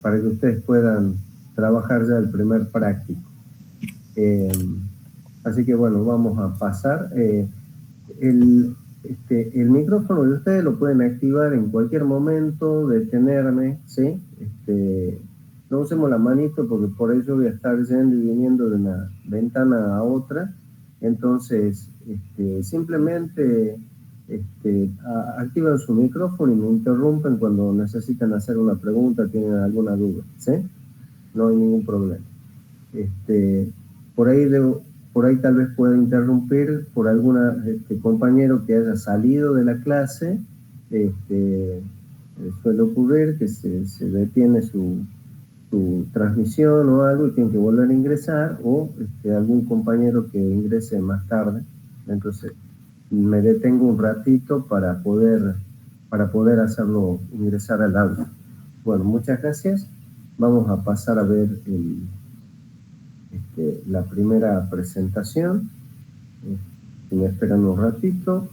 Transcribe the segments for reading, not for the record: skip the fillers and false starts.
para que ustedes puedan trabajar ya el primer práctico. Así que bueno, vamos a pasar. El micrófono de ustedes lo pueden activar en cualquier momento, detenerme, ¿sí? No usemos la manito porque por ello voy a estar yendo y viniendo de una ventana a otra. Entonces, simplemente activan su micrófono y me interrumpen cuando necesitan hacer una pregunta, tienen alguna duda, ¿sí? No hay ningún problema. Por ahí por ahí tal vez pueda interrumpir por algún compañero que haya salido de la clase. Suele ocurrir que se detiene su transmisión o algo y tiene que volver a ingresar, o algún compañero que ingrese más tarde. Entonces me detengo un ratito para poder hacerlo ingresar al aula. Bueno, muchas gracias. Vamos a pasar a ver la primera presentación. Si me esperan un ratito.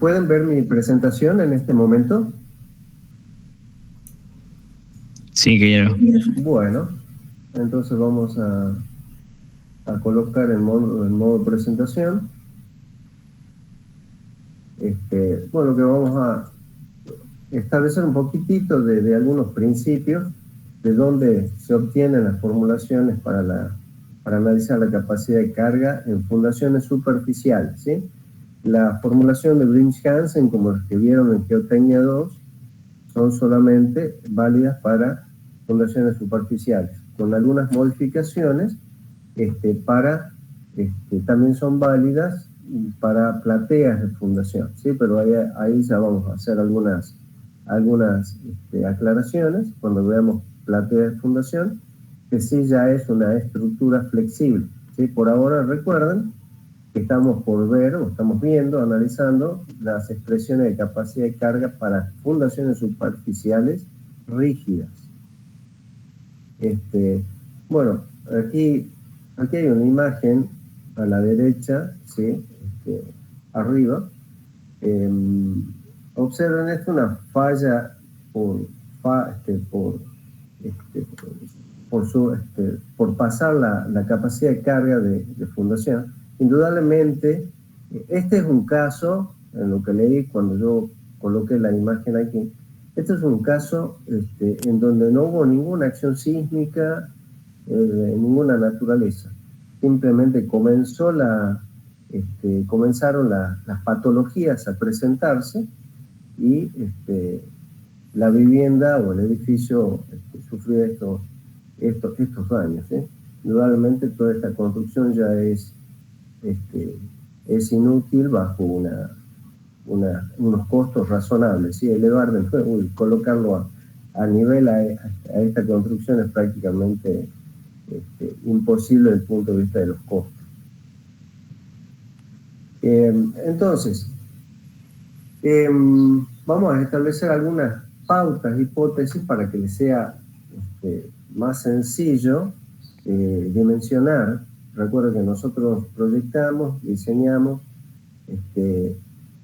¿Pueden ver mi presentación en este momento? Sí, Guillermo. Bueno, entonces vamos a colocar el modo presentación. Bueno, que vamos a establecer un poquitito de algunos principios de dónde se obtienen las formulaciones para analizar la capacidad de carga en fundaciones superficiales, ¿sí? La formulación de Briggs-Hansen, como las que vieron en Geotecnia 2, son solamente válidas para fundaciones superficiales, con algunas modificaciones también son válidas para plateas de fundación, ¿sí? Pero ahí ya vamos a hacer algunas aclaraciones cuando veamos plateas de fundación, que sí ya es una estructura flexible, ¿sí? Por ahora recuerden que estamos por ver, o estamos viendo, analizando las expresiones de capacidad de carga para fundaciones superficiales rígidas. Bueno, aquí hay una imagen a la derecha, ¿sí? Arriba. Observen esto, una falla por pasar la capacidad de carga de fundación. Indudablemente, este es un caso, en lo que leí cuando yo coloqué la imagen aquí, este es un caso en donde no hubo ninguna acción sísmica de ninguna naturaleza. Simplemente comenzaron las patologías a presentarse y la vivienda o el edificio sufrió estos daños. Indudablemente toda esta construcción ya es es inútil bajo unos costos razonables, ¿sí? Elevar de nuevo y colocarlo a nivel a esta construcción es prácticamente imposible desde el punto de vista de los costos. Entonces, vamos a establecer algunas pautas, hipótesis para que les sea más sencillo dimensionar. Recuerden que nosotros proyectamos, diseñamos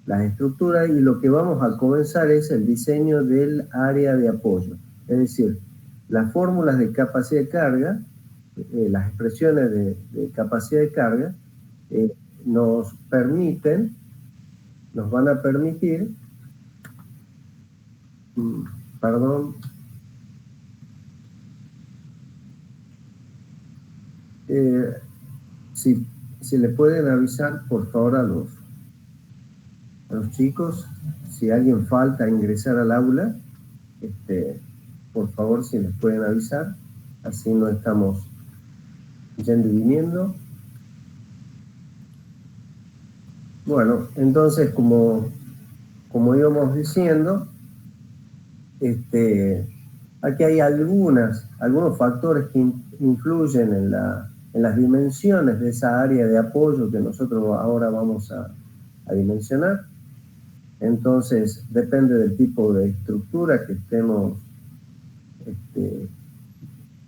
las estructuras y lo que vamos a comenzar es el diseño del área de apoyo. Es decir, las fórmulas de capacidad de carga, las expresiones de capacidad de carga, nos van a permitir, perdón, si le pueden avisar por favor a los chicos, si alguien falta a ingresar al aula, por favor si les pueden avisar, así no estamos yendo y viniendo. Bueno, entonces como íbamos diciendo, aquí hay algunos factores que influyen en las dimensiones de esa área de apoyo que nosotros ahora vamos a dimensionar. Entonces, depende del tipo de estructura que estemos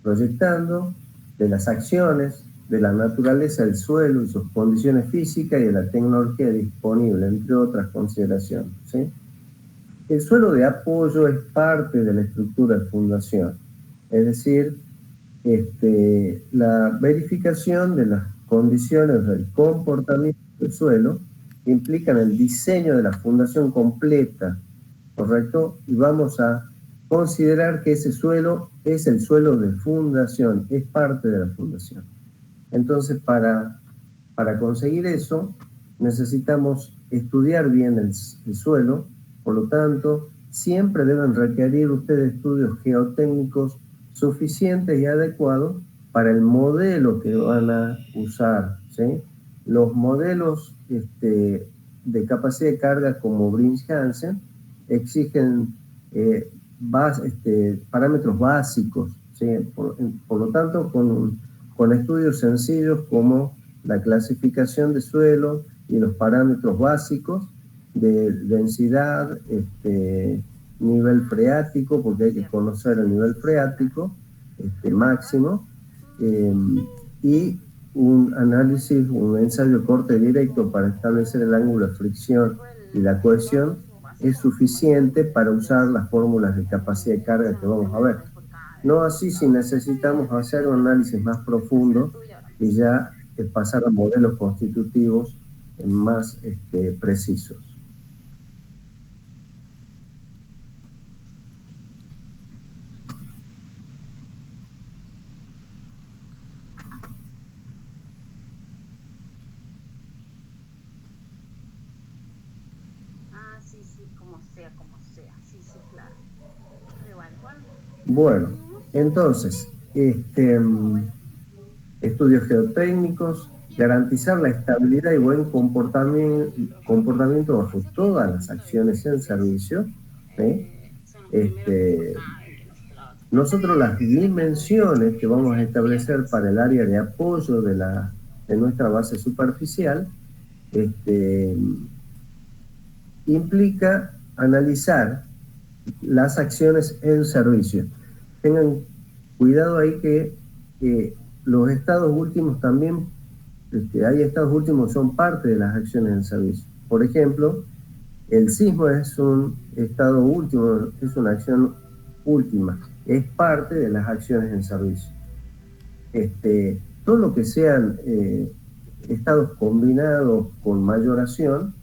proyectando, de las acciones, de la naturaleza del suelo y sus condiciones físicas y de la tecnología disponible, entre otras consideraciones, ¿sí? El suelo de apoyo es parte de la estructura de fundación, es decir, la verificación de las condiciones del comportamiento del suelo implican el diseño de la fundación completa, ¿correcto? Y vamos a considerar que ese suelo es el suelo de fundación, es parte de la fundación. Entonces, para conseguir eso, necesitamos estudiar bien el suelo, por lo tanto, siempre deben requerir ustedes estudios geotécnicos suficientes y adecuados para el modelo que van a usar, ¿sí? Los modelos de capacidad de carga como Brins-Hansen exigen parámetros básicos, ¿sí? Por lo tanto, con estudios sencillos como la clasificación de suelo y los parámetros básicos de densidad, nivel freático, porque hay que conocer el nivel freático máximo, y un análisis, un ensayo corte directo para establecer el ángulo de fricción y la cohesión es suficiente para usar las fórmulas de capacidad de carga que vamos a ver. No así si necesitamos hacer un análisis más profundo y ya pasar a modelos constitutivos más precisos. Bueno, entonces, estudios geotécnicos, garantizar la estabilidad y buen comportamiento bajo todas las acciones en servicio, ¿sí? Nosotros las dimensiones que vamos a establecer para el área de apoyo de nuestra base superficial, implica analizar las acciones en servicio. Tengan cuidado ahí que los estados últimos también, hay estados últimos que son parte de las acciones en servicio. Por ejemplo, el sismo es un estado último, es una acción última, es parte de las acciones en servicio. Todo lo que sean estados combinados con mayoración,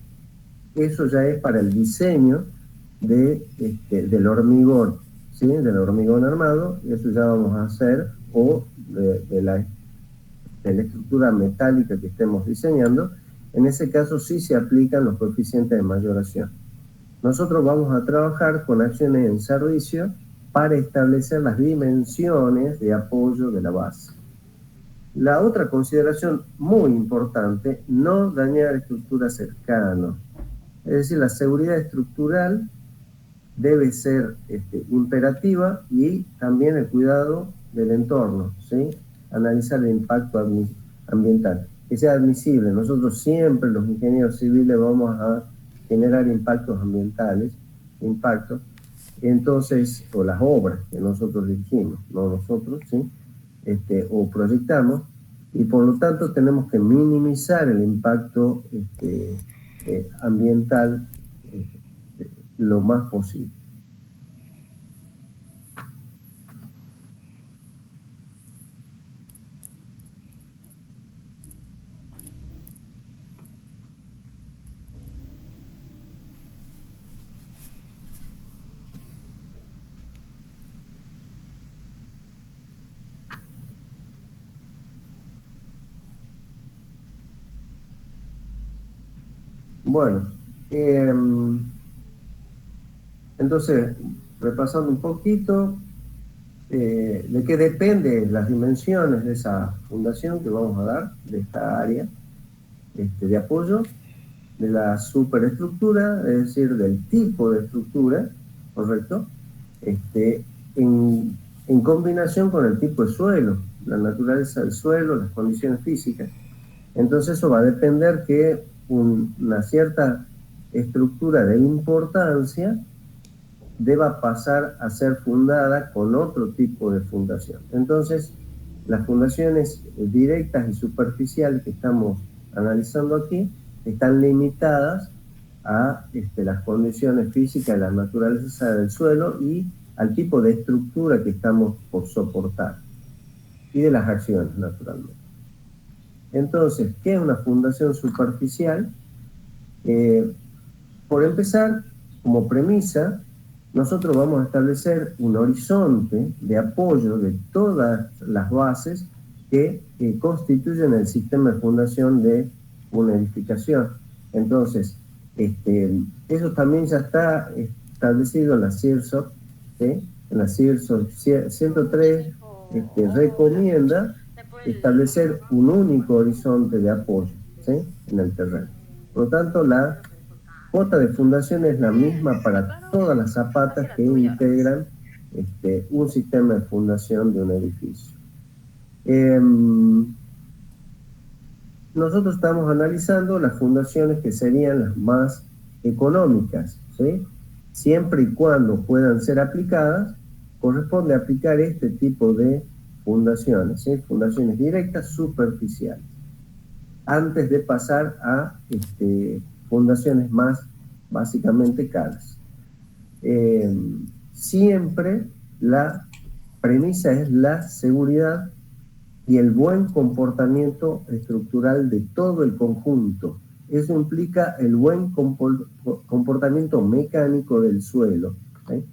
eso ya es para el diseño del hormigón, ¿sí? Del hormigón armado, y eso ya vamos a hacer, o de la estructura metálica que estemos diseñando. En ese caso sí se aplican los coeficientes de mayoración. Nosotros vamos a trabajar con acciones en servicio para establecer las dimensiones de apoyo de la base. La otra consideración muy importante, no dañar estructuras cercanas. Es decir, la seguridad estructural debe ser imperativa, y también el cuidado del entorno, ¿sí? Analizar el impacto ambiental, que sea admisible. Nosotros siempre, los ingenieros civiles, vamos a generar impactos ambientales, entonces, o las obras que nosotros dirigimos, no nosotros, ¿sí? O proyectamos, y por lo tanto tenemos que minimizar el impacto ambiental lo más posible. Bueno, entonces, repasando un poquito, de qué depende las dimensiones de esa fundación que vamos a dar, de esta área de apoyo, de la superestructura, es decir, del tipo de estructura, ¿correcto? En combinación con el tipo de suelo, la naturaleza del suelo, las condiciones físicas. Entonces eso va a depender que una cierta estructura de importancia deba pasar a ser fundada con otro tipo de fundación. Entonces, las fundaciones directas y superficiales que estamos analizando aquí están limitadas a las condiciones físicas, la naturaleza del suelo y al tipo de estructura que estamos por soportar, y de las acciones, naturalmente. Entonces, ¿qué es una fundación superficial? Por empezar, como premisa, nosotros vamos a establecer un horizonte de apoyo de todas las bases que constituyen el sistema de fundación de una edificación. Entonces, eso también ya está establecido en la CIRSOC, ¿sí? En la CIRSOC 103 recomienda establecer un único horizonte de apoyo, ¿sí? En el terreno. Por lo tanto, la cuota de fundación es la misma para todas las zapatas que integran un sistema de fundación de un edificio. Nosotros estamos analizando las fundaciones que serían las más económicas, ¿sí? Siempre y cuando puedan ser aplicadas, corresponde aplicar este tipo de fundaciones, ¿sí? Fundaciones directas superficiales, antes de pasar a fundaciones más básicamente caras. Siempre la premisa es la seguridad y el buen comportamiento estructural de todo el conjunto. Eso implica el buen comportamiento mecánico del suelo, ¿sí?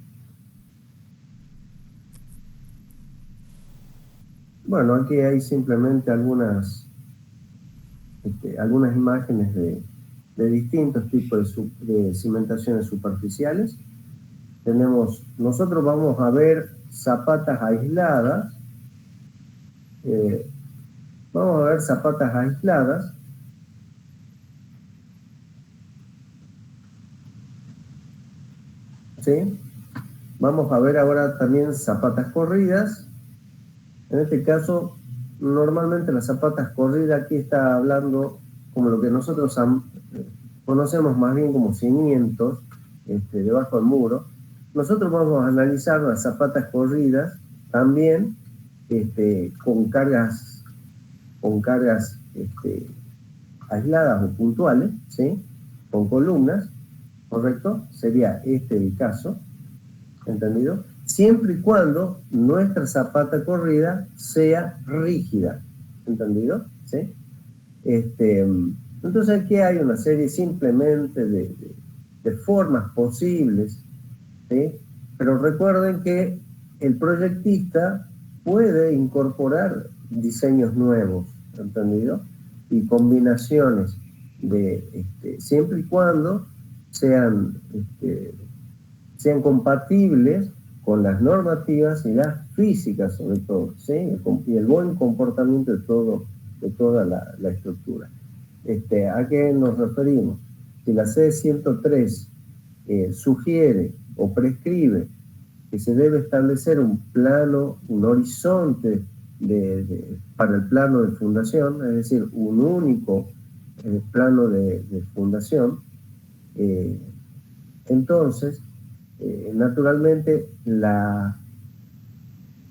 Bueno, aquí hay simplemente algunas imágenes de distintos tipos de cimentaciones superficiales. Nosotros vamos a ver zapatas aisladas. Vamos a ver zapatas aisladas. ¿Sí? Vamos a ver ahora también zapatas corridas. En este caso, normalmente las zapatas corridas, aquí está hablando como lo que nosotros conocemos más bien como cimientos, debajo del muro. Nosotros vamos a analizar las zapatas corridas también con cargas aisladas o puntuales, ¿sí? Con columnas, ¿correcto? Sería el caso, ¿entendido? Siempre y cuando nuestra zapata corrida sea rígida, ¿entendido? ¿Sí? Entonces aquí hay una serie simplemente de formas posibles, ¿sí? Pero recuerden que el proyectista puede incorporar diseños nuevos, ¿entendido? Y combinaciones siempre y cuando sean compatibles con las normativas y las físicas sobre todo, ¿sí? Y el buen comportamiento de toda la estructura. ¿A qué nos referimos? Si la C103 sugiere o prescribe que se debe establecer un plano, un horizonte para el plano de fundación, es decir, un único plano de fundación, entonces, naturalmente, la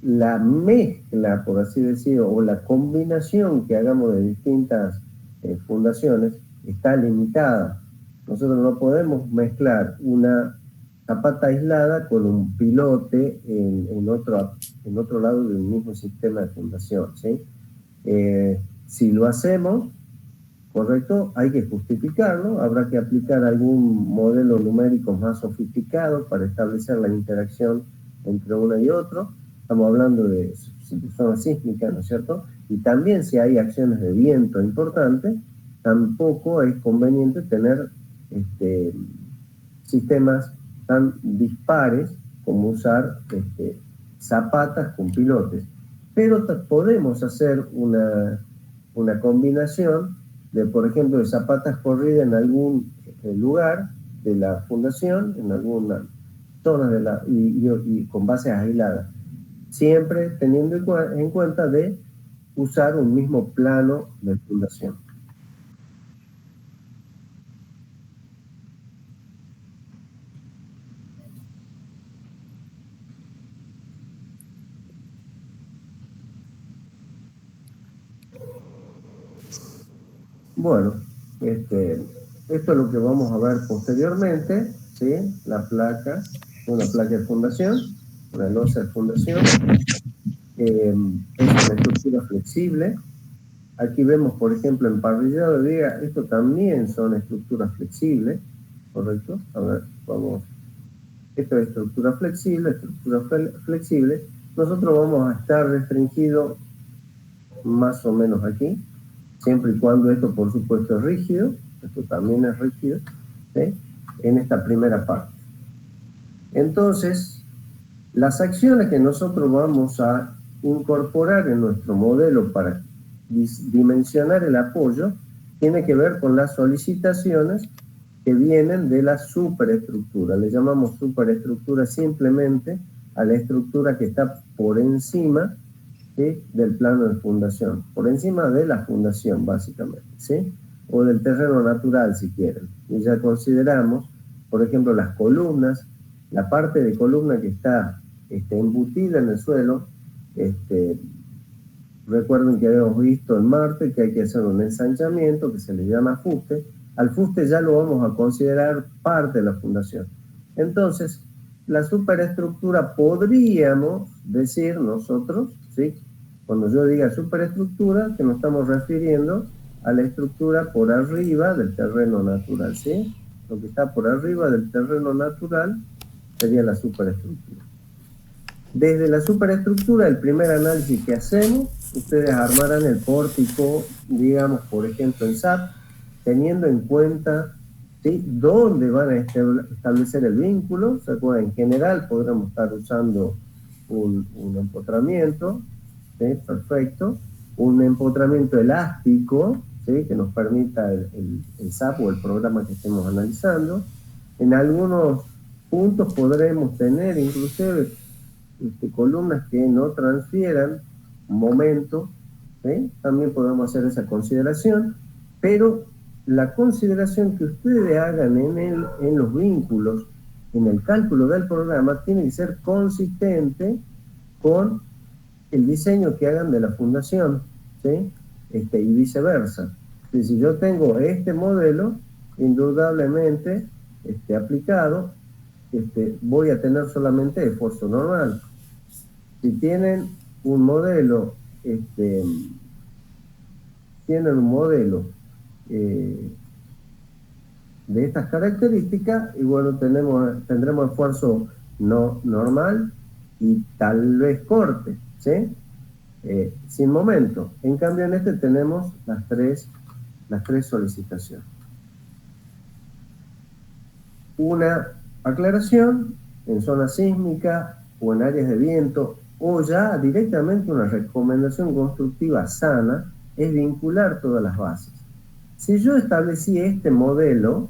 mezcla, por así decirlo, o la combinación que hagamos de distintas fundaciones está limitada. Nosotros no podemos mezclar una zapata aislada con un pilote en otro lado del mismo sistema de fundación, ¿sí? Si lo hacemos, correcto, hay que justificarlo, habrá que aplicar algún modelo numérico más sofisticado para establecer la interacción entre uno y otro. Estamos hablando de zona sísmica, ¿no es cierto? Y también si hay acciones de viento importantes, tampoco es conveniente tener sistemas tan dispares como usar zapatas con pilotes. Pero podemos hacer una combinación de, por ejemplo, de zapatas corridas en algún lugar de la fundación, en alguna zona y con bases aisladas. Siempre teniendo en cuenta de usar un mismo plano de fundación. Bueno, esto es lo que vamos a ver posteriormente, ¿sí? La placa, una placa de fundación, una losa de fundación, es una estructura flexible. Aquí vemos, por ejemplo, en parrillado de viga, esto también son estructuras flexibles, ¿correcto? A ver, vamos. Esto es estructura flexible. Nosotros vamos a estar restringidos más o menos aquí, siempre y cuando esto, por supuesto, es rígido. Esto también es rígido, ¿sí? En esta primera parte. Entonces, las acciones que nosotros vamos a incorporar en nuestro modelo para dimensionar el apoyo tiene que ver con las solicitaciones que vienen de la superestructura. Le llamamos superestructura simplemente a la estructura que está por encima, ¿sí?, del plano de fundación, por encima de la fundación básicamente, ¿sí?, o del terreno natural si quieren. Y ya consideramos, por ejemplo, las columnas, la parte de columna que está embutida en el suelo. Recuerden que habíamos visto en Marte que hay que hacer un ensanchamiento que se le llama fuste. Al fuste ya lo vamos a considerar parte de la fundación. Entonces, la superestructura podríamos decir nosotros, ¿sí?, cuando yo diga superestructura, que nos estamos refiriendo a la estructura por arriba del terreno natural, ¿sí? Lo que está por arriba del terreno natural sería la superestructura. Desde la superestructura, el primer análisis que hacemos, ustedes armarán el pórtico, digamos, por ejemplo, en SAP, teniendo en cuenta, ¿sí?, dónde van a establecer el vínculo. ¿Se acuerdan? En general podremos estar usando un empotramiento, ¿sí?, perfecto, un empotramiento elástico, ¿sí?, que nos permita el SAP o el programa que estemos analizando. En algunos puntos podremos tener inclusive columnas que no transfieran momento, ¿sí? También podemos hacer esa consideración, pero la consideración que ustedes hagan en los vínculos, en el cálculo del programa, tiene que ser consistente con el diseño que hagan de la fundación, ¿sí?, y viceversa. Si yo tengo este modelo, indudablemente aplicado, voy a tener solamente esfuerzo normal. Si tienen un modelo, de estas características, y bueno, tendremos esfuerzo no normal y tal vez corte, ¿sí?, sin momento. En cambio, en este tenemos las tres solicitaciones. Una aclaración: en zona sísmica o en áreas de viento, o ya directamente una recomendación constructiva sana, es vincular todas las bases. Si yo establecí este modelo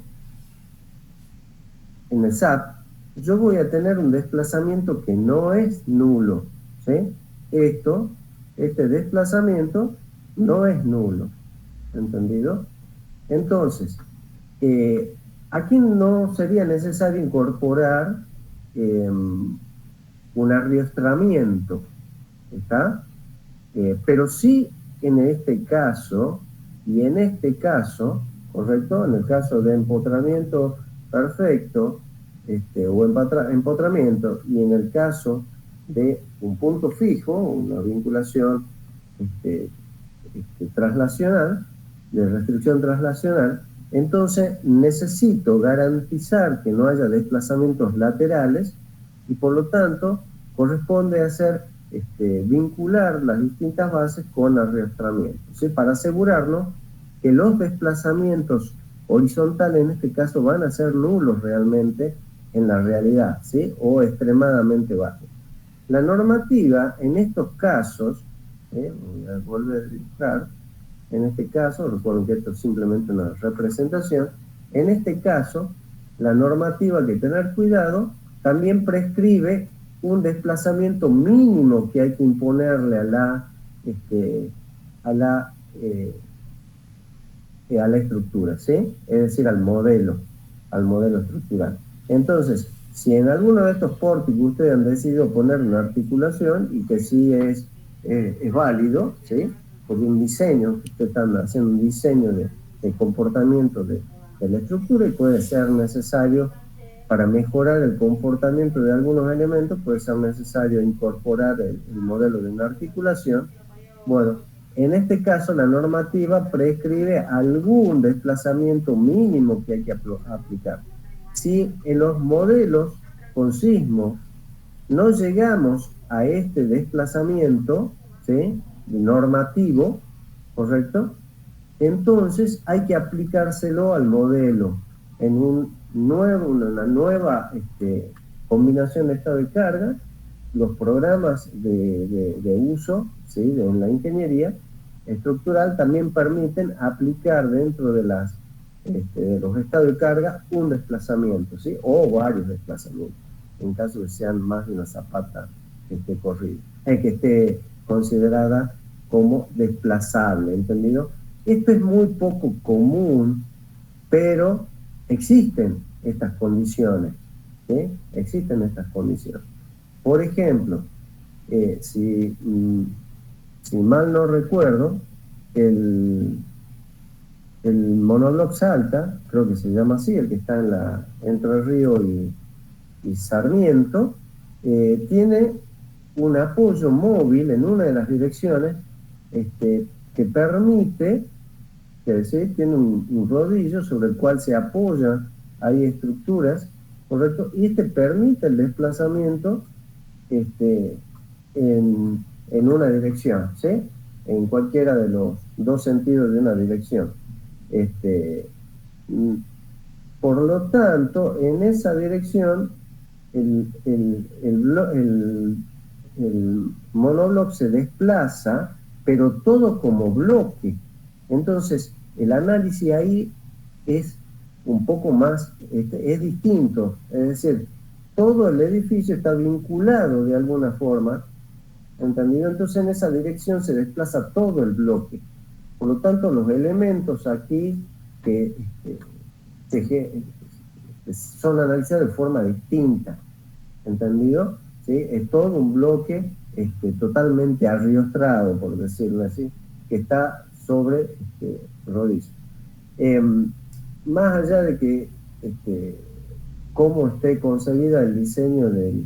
en el SAP, yo voy a tener un desplazamiento que no es nulo, ¿sí? Este desplazamiento no es nulo, ¿entendido? Entonces, aquí no sería necesario incorporar un arriostramiento, ¿está? Pero sí en este caso, y en este caso, ¿correcto? En el caso de empotramiento perfecto, o empotramiento, y en el caso de un punto fijo, una vinculación traslacional, de restricción traslacional, entonces necesito garantizar que no haya desplazamientos laterales y por lo tanto corresponde hacer vincular las distintas bases con arriostramiento, ¿sí? Para asegurarnos que los desplazamientos horizontales en este caso van a ser nulos realmente en la realidad, ¿sí? O extremadamente bajos. La normativa en estos casos, voy a volver a ilustrar, en este caso, recuerden que esto es simplemente una representación, en este caso, la normativa hay que tener cuidado, también prescribe un desplazamiento mínimo que hay que imponerle a la estructura, ¿sí? Es decir, al modelo estructural. Entonces, si en alguno de estos pórticos ustedes han decidido poner una articulación y que sí es válido, ¿sí? Porque un diseño, ustedes están haciendo un diseño de comportamiento de la estructura y puede ser necesario, para mejorar el comportamiento de algunos elementos, puede ser necesario incorporar el modelo de una articulación. Bueno, en este caso la normativa prescribe algún desplazamiento mínimo que hay que aplicar. Si en los modelos con sismo no llegamos a este desplazamiento, ¿sí?, normativo, ¿correcto? Entonces hay que aplicárselo al modelo en una nueva combinación de estado y carga. Los programas de uso, ¿sí?, en la ingeniería estructural también permiten aplicar dentro de los estados de carga un desplazamiento, ¿sí?, o varios desplazamientos, en caso de que sean más de una zapata que esté corrida, que esté considerada como desplazable, ¿entendido? Esto es muy poco común, pero existen estas condiciones, ¿sí? Existen estas condiciones. Por ejemplo, si mal no recuerdo, el monobloc Salta, creo que se llama así, el que está entre Río y Sarmiento, tiene un apoyo móvil en una de las direcciones que permite, es decir, tiene un rodillo sobre el cual se apoyan ahí estructuras, ¿correcto? Y permite el desplazamiento en una dirección, ¿sí? En cualquiera de los dos sentidos de una dirección. Por lo tanto, en esa dirección, el monobloc se desplaza, pero todo como bloque. Entonces, el análisis ahí es un poco más, es distinto. Es decir, todo el edificio está vinculado de alguna forma, ¿entendido? Entonces, en esa dirección se desplaza todo el bloque. Por lo tanto, los elementos aquí que son analizados de forma distinta, ¿entendido? ¿Sí? Es todo un bloque totalmente arriostrado, por decirlo así, que está sobre rodillo. Más allá de que cómo esté concebida el diseño de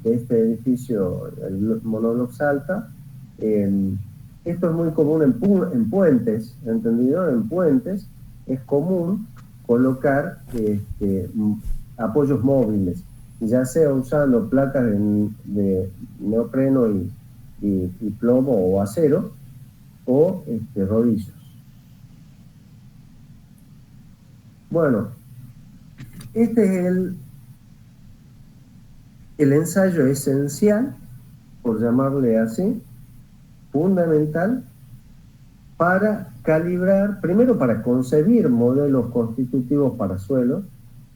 este edificio, el monobloc Salta, esto es muy común en puentes, ¿entendido? En puentes es común colocar apoyos móviles, ya sea usando placas de neopreno y plomo o acero, o rodillos. Este es el ensayo esencial, por llamarle así, fundamental, para calibrar, primero para concebir modelos constitutivos para suelos,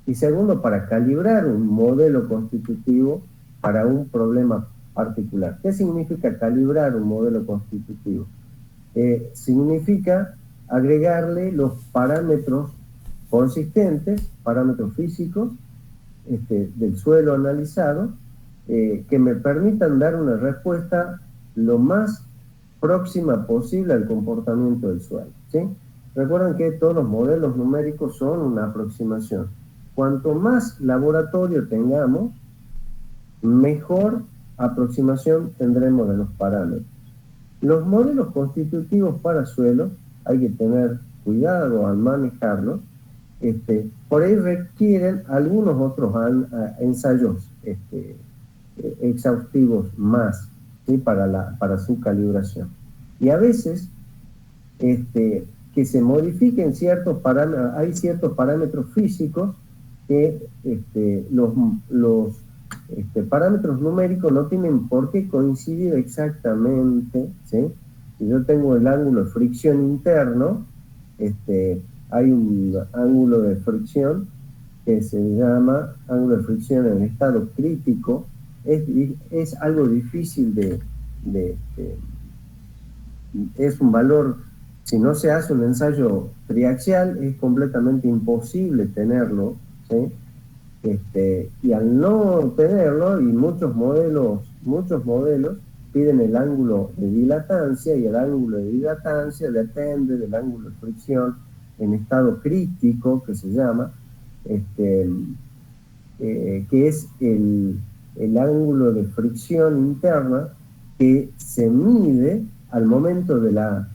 y segundo para calibrar un modelo constitutivo para un problema particular. ¿Qué significa calibrar un modelo constitutivo? Significa agregarle los parámetros consistentes, parámetros físicos del suelo analizado, que me permitan dar una respuesta lo más próxima posible al comportamiento del suelo, ¿sí? Recuerden que todos los modelos numéricos son una aproximación. Cuanto más laboratorio tengamos, mejor aproximación tendremos de los parámetros. Los modelos constitutivos para suelo hay que tener cuidado al manejarlos. Por ahí requieren algunos otros ensayos exhaustivos más, ¿sí? para su calibración. Y a veces que se modifiquen ciertos parámetros, hay ciertos parámetros físicos que los parámetros numéricos no tienen por qué coincidir exactamente, ¿sí? Si yo tengo el ángulo de fricción interno, hay un ángulo de fricción que se llama ángulo de fricción en estado crítico. Es algo difícil es un valor, si no se hace un ensayo triaxial, es completamente imposible tenerlo, ¿sí? Y al no tenerlo, y muchos modelos piden el ángulo de dilatancia, y el ángulo de dilatancia depende del ángulo de fricción en estado crítico, que se llama, que es el ángulo de fricción interna que se mide al momento de la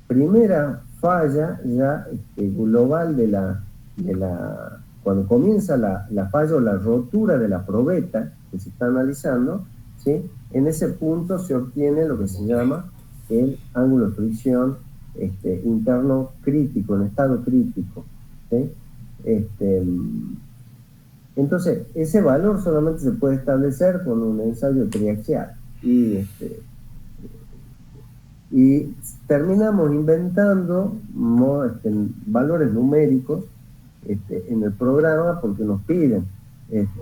primera falla ya global cuando comienza la falla o la rotura de la probeta que se está analizando, ¿sí? En ese punto se obtiene lo que se llama el ángulo de fricción interno crítico, en estado crítico, ¿sí? Entonces, ese valor solamente se puede establecer con un ensayo triaxial. Y terminamos inventando valores numéricos en el programa porque nos piden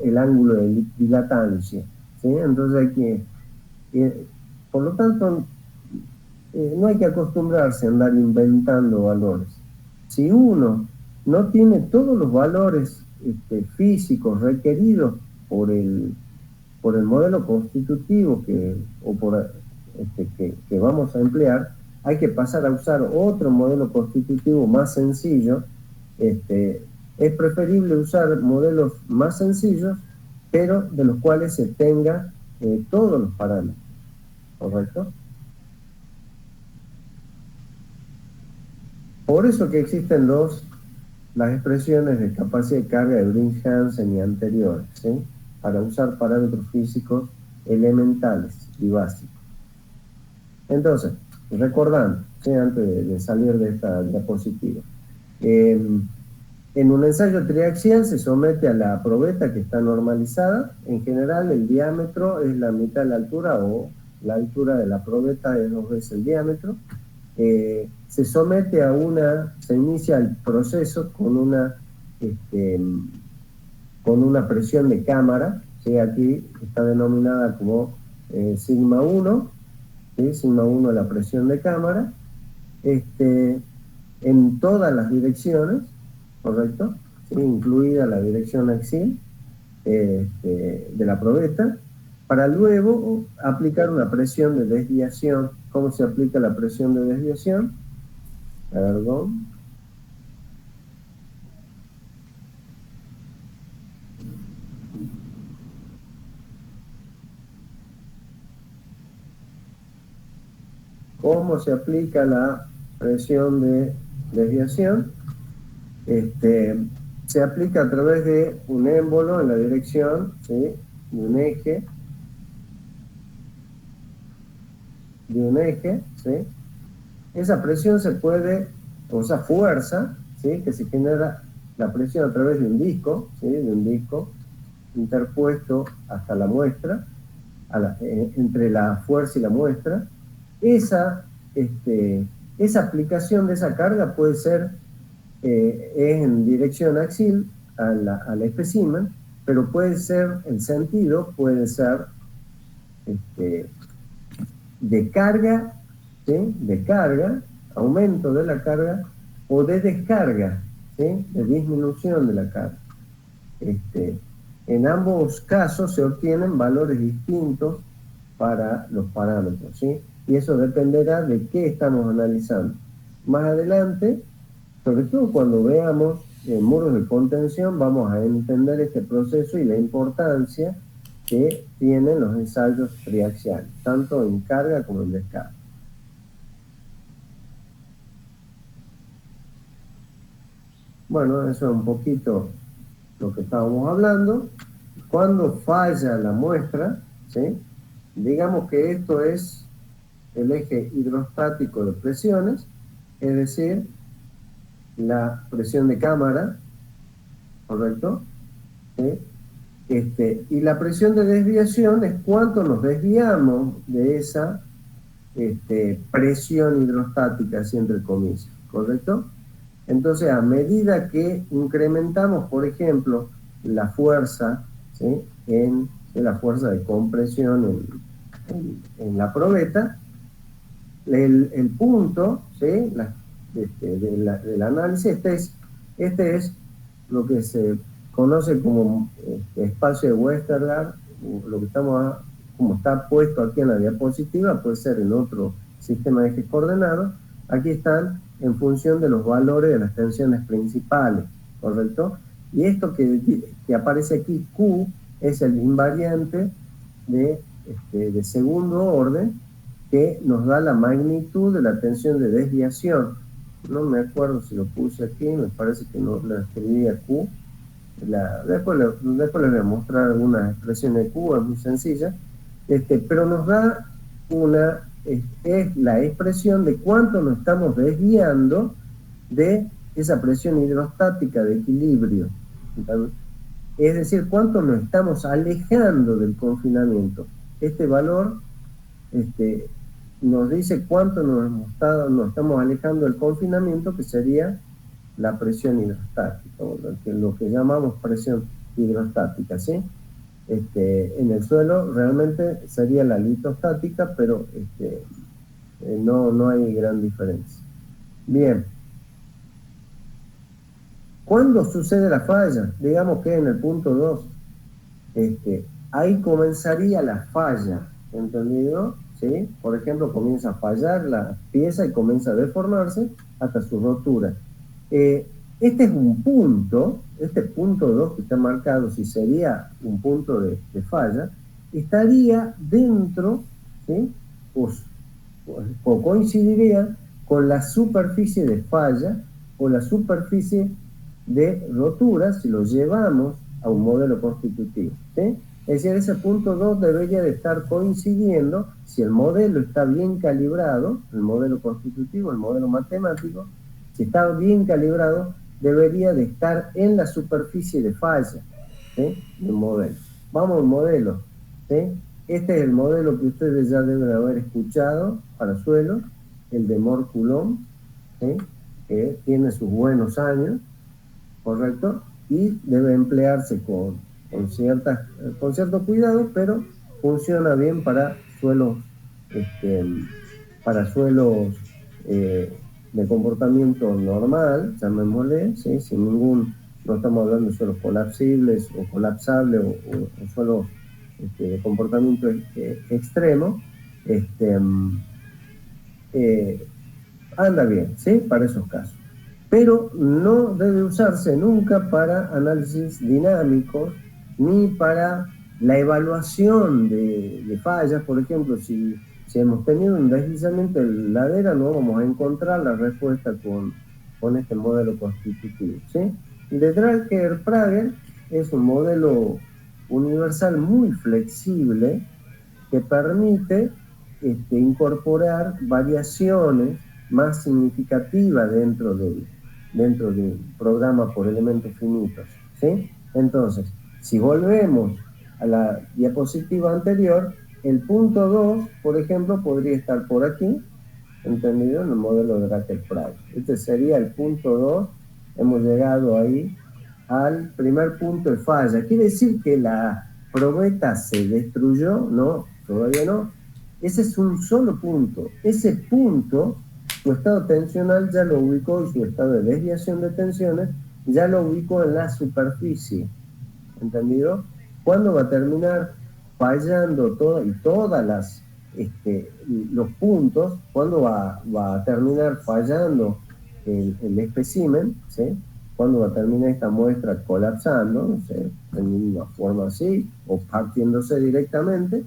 el ángulo de dilatancia, ¿sí? Entonces por lo tanto, no hay que acostumbrarse a andar inventando valores. Si uno no tiene todos los valores físicos requeridos por el modelo constitutivo que vamos a emplear, hay que pasar a usar otro modelo constitutivo más sencillo. Es preferible usar modelos más sencillos, pero de los cuales se tenga todos los parámetros, ¿correcto? Por eso que existen las expresiones de capacidad de carga de Brink-Hansen y anteriores, ¿sí? Para usar parámetros físicos elementales y básicos. Entonces, recordando, ¿sí? Antes de salir de esta diapositiva, en un ensayo triaxial se somete a la probeta que está normalizada. En general, el diámetro es la mitad de la altura, o la altura de la probeta es 2 veces el diámetro. Se somete se inicia el proceso con una presión de cámara, ¿sí? Aquí está denominada como sigma 1, ¿sí? Sigma 1 la presión de cámara, en todas las direcciones, ¿correcto? ¿Sí? Incluida la dirección axial de la probeta, para luego aplicar una presión de desviación. ¿Cómo se aplica la presión de desviación? Perdón. ¿Cómo se aplica la presión de desviación? Se aplica a través de un émbolo en la dirección, ¿sí? de un eje, ¿sí? Esa presión o esa fuerza, ¿sí? que se genera la presión a través de un disco, ¿sí? de un disco, interpuesto hasta la muestra, entre la fuerza y la muestra. Esa aplicación de esa carga puede ser en dirección axial al espécimen, pero puede ser, el sentido puede ser de carga, ¿sí? De carga, aumento de la carga, o de descarga, ¿sí? De disminución de la carga. En ambos casos se obtienen valores distintos para los parámetros, ¿sí? Y eso dependerá de qué estamos analizando. Más adelante, sobre todo cuando veamos muros de contención, vamos a entender este proceso y la importancia que tienen los ensayos triaxiales, tanto en carga como en descarga. Bueno, eso es un poquito lo que estábamos hablando. Cuando falla la muestra, ¿sí? Digamos que esto es el eje hidrostático de presiones, es decir, la presión de cámara, ¿correcto? ¿Sí? Y la presión de desviación es cuánto nos desviamos de esa presión hidrostática, así entre comillas, ¿correcto? Entonces, a medida que incrementamos, por ejemplo, la fuerza, ¿sí? en la fuerza de compresión en la probeta, el punto, ¿sí? del análisis, este es lo que se conoce como espacio de Westergaard, lo que como está puesto aquí en la diapositiva, puede ser en otro sistema de ejes coordenados. Aquí están en función de los valores de las tensiones principales, ¿correcto? Y esto que aparece aquí, Q, es el invariante de segundo orden, que nos da la magnitud de la tensión de desviación. No me acuerdo si lo puse aquí, me parece que no la escribí a Q. Después les voy a mostrar algunas expresiones de Q, es muy sencilla, pero nos da es la expresión de cuánto nos estamos desviando de esa presión hidrostática de equilibrio. Es decir, cuánto nos estamos alejando del confinamiento. Este valor nos dice cuánto nos estamos alejando del confinamiento, que sería la presión hidrostática, lo que llamamos presión hidrostática, ¿sí? En el suelo realmente sería la litostática, pero no hay gran diferencia. Bien. ¿Cuándo sucede la falla? Digamos que en el punto 2, ahí comenzaría la falla, ¿entendido? ¿Sí? Por ejemplo, comienza a fallar la pieza y comienza a deformarse hasta su rotura. Este es un punto, este punto 2 que está marcado, si sería un punto de falla, estaría dentro, ¿sí? O coincidiría con la superficie de falla o la superficie de rotura si lo llevamos a un modelo constitutivo, ¿sí? Es decir, ese punto 2 debería de estar coincidiendo, si el modelo está bien calibrado, el modelo constitutivo, el modelo matemático, si está bien calibrado, debería de estar en la superficie de falla, ¿sí? del modelo. Vamos al modelo, ¿sí? Este es el modelo que ustedes ya deben haber escuchado para suelo, el de Mohr-Coulomb, ¿sí? Que tiene sus buenos años, ¿correcto? Y debe emplearse con cierto cuidado, pero funciona bien para suelos, de comportamiento normal, llamémosle, ¿sí? No estamos hablando de suelos colapsibles o colapsables o suelos de comportamiento extremo, anda bien, ¿sí? Para esos casos. Pero no debe usarse nunca para análisis dinámicos ni para la evaluación de fallas. Por ejemplo, si hemos tenido un deslizamiento de ladera, no vamos a encontrar la respuesta con este modelo constitutivo, ¿sí? De Draeger-Prager es un modelo universal muy flexible que permite incorporar variaciones más significativas dentro del programa por elementos finitos, ¿sí? Entonces, Si volvemos a la diapositiva anterior, el punto 2, por ejemplo, podría estar por aquí, ¿entendido? En el modelo de Drake-Prat. Este sería el punto 2. Hemos llegado ahí al primer punto de falla. ¿Quiere decir que la probeta se destruyó? No, todavía no. Ese es un solo punto. Ese punto, su estado tensional ya lo ubicó, y su estado de desviación de tensiones ya lo ubicó en la superficie. ¿Entendido? ¿Cuándo va a terminar fallando todas las los puntos? ¿Cuándo va a terminar fallando el espécimen? ¿Sí? ¿Cuándo va a terminar esta muestra colapsando? No sé, en una forma así, o partiéndose directamente.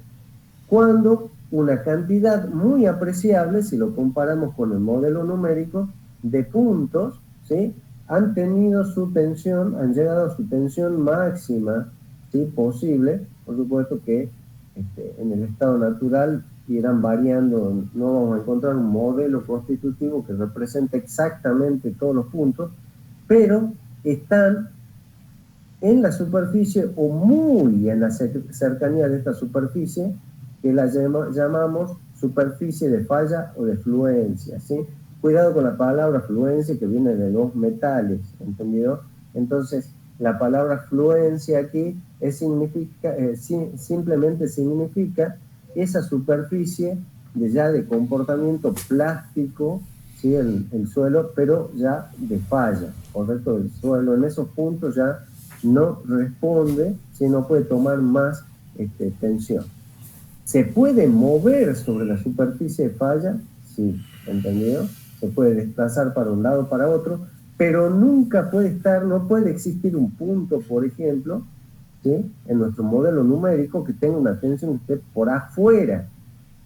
Cuando una cantidad muy apreciable, si lo comparamos con el modelo numérico, de puntos, ¿sí?, han tenido su tensión, han llegado a su tensión máxima, ¿sí?, posible. Por supuesto que en el estado natural irán variando, no vamos a encontrar un modelo constitutivo que represente exactamente todos los puntos, pero están en la superficie o muy en la cercanía de esta superficie, que la llamamos superficie de falla o de fluencia, ¿sí? Cuidado con la palabra fluencia, que viene de dos metales, ¿entendido? Entonces, la palabra fluencia aquí simplemente significa esa superficie de comportamiento plástico, ¿sí?, el suelo, pero ya de falla, ¿correcto? El suelo en esos puntos ya no responde, si no puede tomar más tensión. ¿Se puede mover sobre la superficie de falla? Sí, ¿entendido? Se puede desplazar para un lado o para otro, pero nunca no puede existir un punto, por ejemplo, ¿sí?, en nuestro modelo numérico, que tenga una tensión que esté por afuera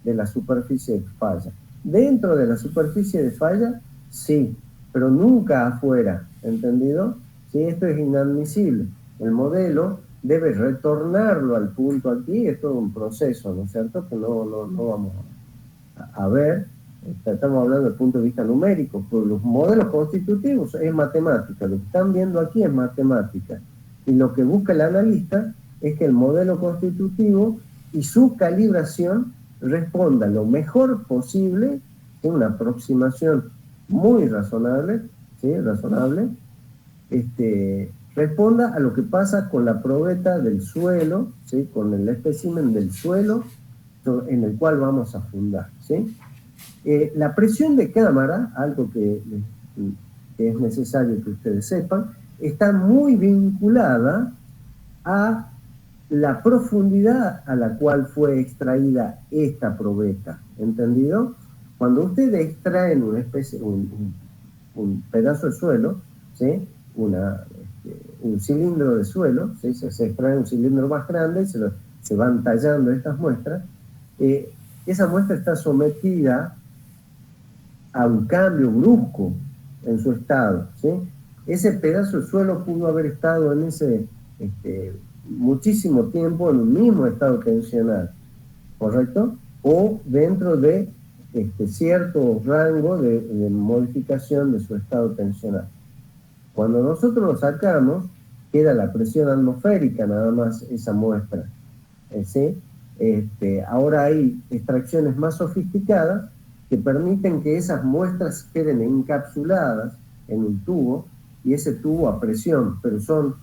de la superficie de falla. Dentro de la superficie de falla, sí, pero nunca afuera, ¿entendido? Sí, esto es inadmisible. El modelo debe retornarlo al punto aquí, es todo un proceso, ¿no es cierto?, que no vamos a ver. Estamos hablando desde el punto de vista numérico, pero los modelos constitutivos es matemática, lo que están viendo aquí es matemática. Y lo que busca el analista es que el modelo constitutivo y su calibración responda lo mejor posible, en una aproximación muy razonable, ¿sí?, razonable, responda a lo que pasa con la probeta del suelo, ¿sí?, con el espécimen del suelo en el cual vamos a fundar, ¿sí? La presión de cámara, algo que es necesario que ustedes sepan, está muy vinculada a la profundidad a la cual fue extraída esta probeta, ¿entendido? Cuando ustedes extraen un pedazo de suelo, ¿sí?, un cilindro de suelo, ¿sí?, se extrae un cilindro más grande y se van tallando estas muestras, esa muestra está sometida a un cambio brusco en su estado, ¿sí? Ese pedazo de suelo pudo haber estado en ese muchísimo tiempo en un mismo estado tensional, ¿correcto? O dentro de cierto rango de modificación de su estado tensional. Cuando nosotros lo sacamos, queda la presión atmosférica nada más esa muestra, ¿sí? Ahora hay extracciones más sofisticadas que permiten que esas muestras queden encapsuladas en un tubo, y ese tubo a presión, pero son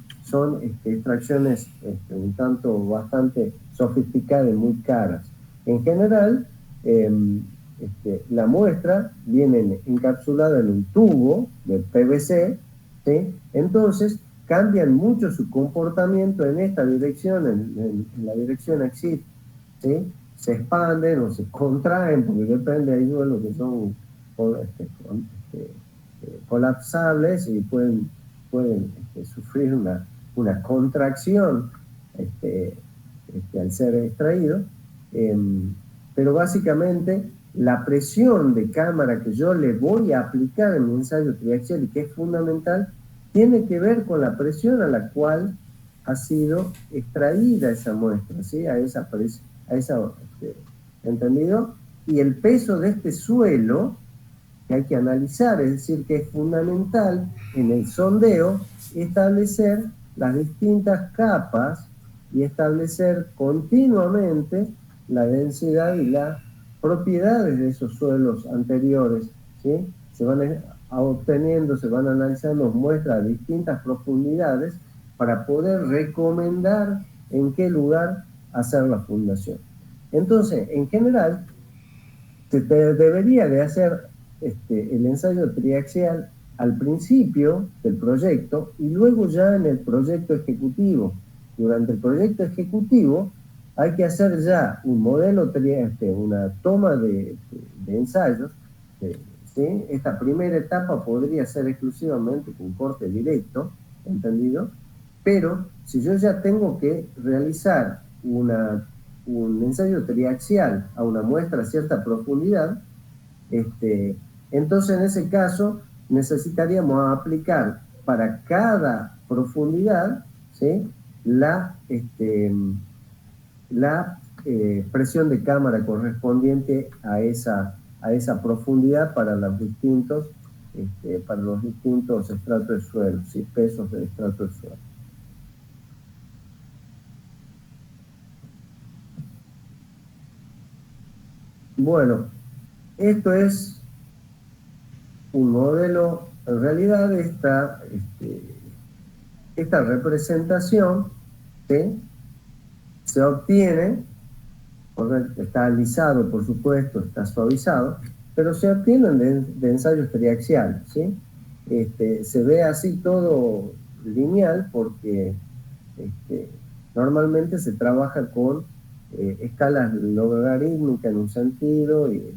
extracciones un tanto bastante sofisticadas y muy caras. En general, la muestra viene encapsulada en un tubo de PVC, ¿sí? Entonces cambian mucho su comportamiento en esta dirección, en la dirección axis, ¿sí? Se expanden o se contraen, porque depende, hay suelos que son colapsables y pueden sufrir una contracción al ser extraído, pero básicamente la presión de cámara que yo le voy a aplicar en mi ensayo triaxial, y que es fundamental, tiene que ver con la presión a la cual ha sido extraída esa muestra, ¿sí?, a esa ¿entendido? Y el peso de este suelo que hay que analizar, es decir, que es fundamental en el sondeo establecer las distintas capas y establecer continuamente la densidad y las propiedades de esos suelos anteriores, ¿sí? Se van obteniendo, se van analizando muestras de distintas profundidades para poder recomendar en qué lugar hacer la fundación. Entonces, en general, se debería de hacer el ensayo triaxial al principio del proyecto y luego ya en el proyecto ejecutivo. Durante el proyecto ejecutivo hay que hacer ya un modelo, una toma de ensayos. ¿Sí? Esta primera etapa podría ser exclusivamente con corte directo, ¿entendido? Pero si yo ya tengo que realizar un ensayo triaxial a una muestra a cierta profundidad, entonces en ese caso necesitaríamos aplicar para cada profundidad, ¿sí? la presión de cámara correspondiente a esa profundidad para los distintos estratos de suelo, ¿sí? Pesos de estrato de suelo. Bueno, esto es un modelo, en realidad esta representación, ¿sí? Se obtiene, está alisado por supuesto, está suavizado, pero se obtienen de ensayos triaxiales, ¿sí? Se ve así todo lineal porque normalmente se trabaja con escalas logarítmicas en un sentido y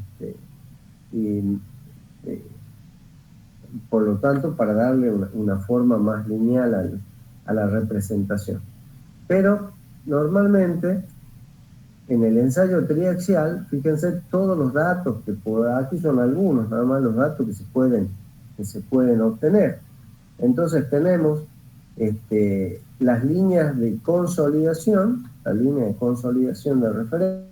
por lo tanto para darle una forma más lineal a la representación. Pero normalmente en el ensayo triaxial, fíjense todos los datos aquí son algunos, nada más los datos que se pueden obtener. Entonces tenemos las líneas de consolidación, la línea de consolidación de referencia,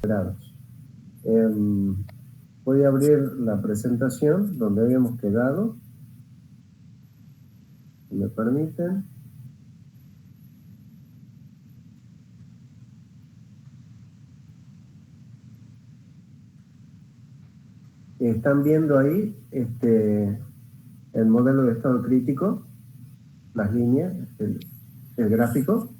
grados. Voy a abrir la presentación donde habíamos quedado. Si me permiten. Están viendo ahí el modelo de estado crítico, las líneas, el gráfico.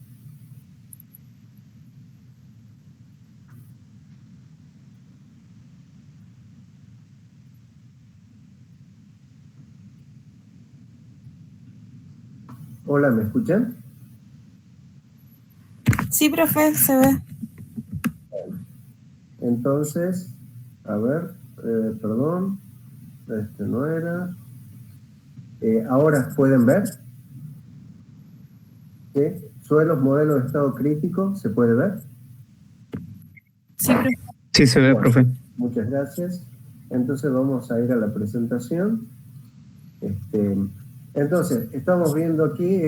Hola, ¿me escuchan? Sí, profe, se ve. Entonces, a ver, perdón, no era. Ahora pueden ver. ¿Sí? Suelos, modelos de estado crítico, ¿se puede ver? Sí, profe. Sí, se ve, Bueno, profe. muchas gracias. Entonces vamos a ir a la presentación. Entonces, estamos viendo aquí,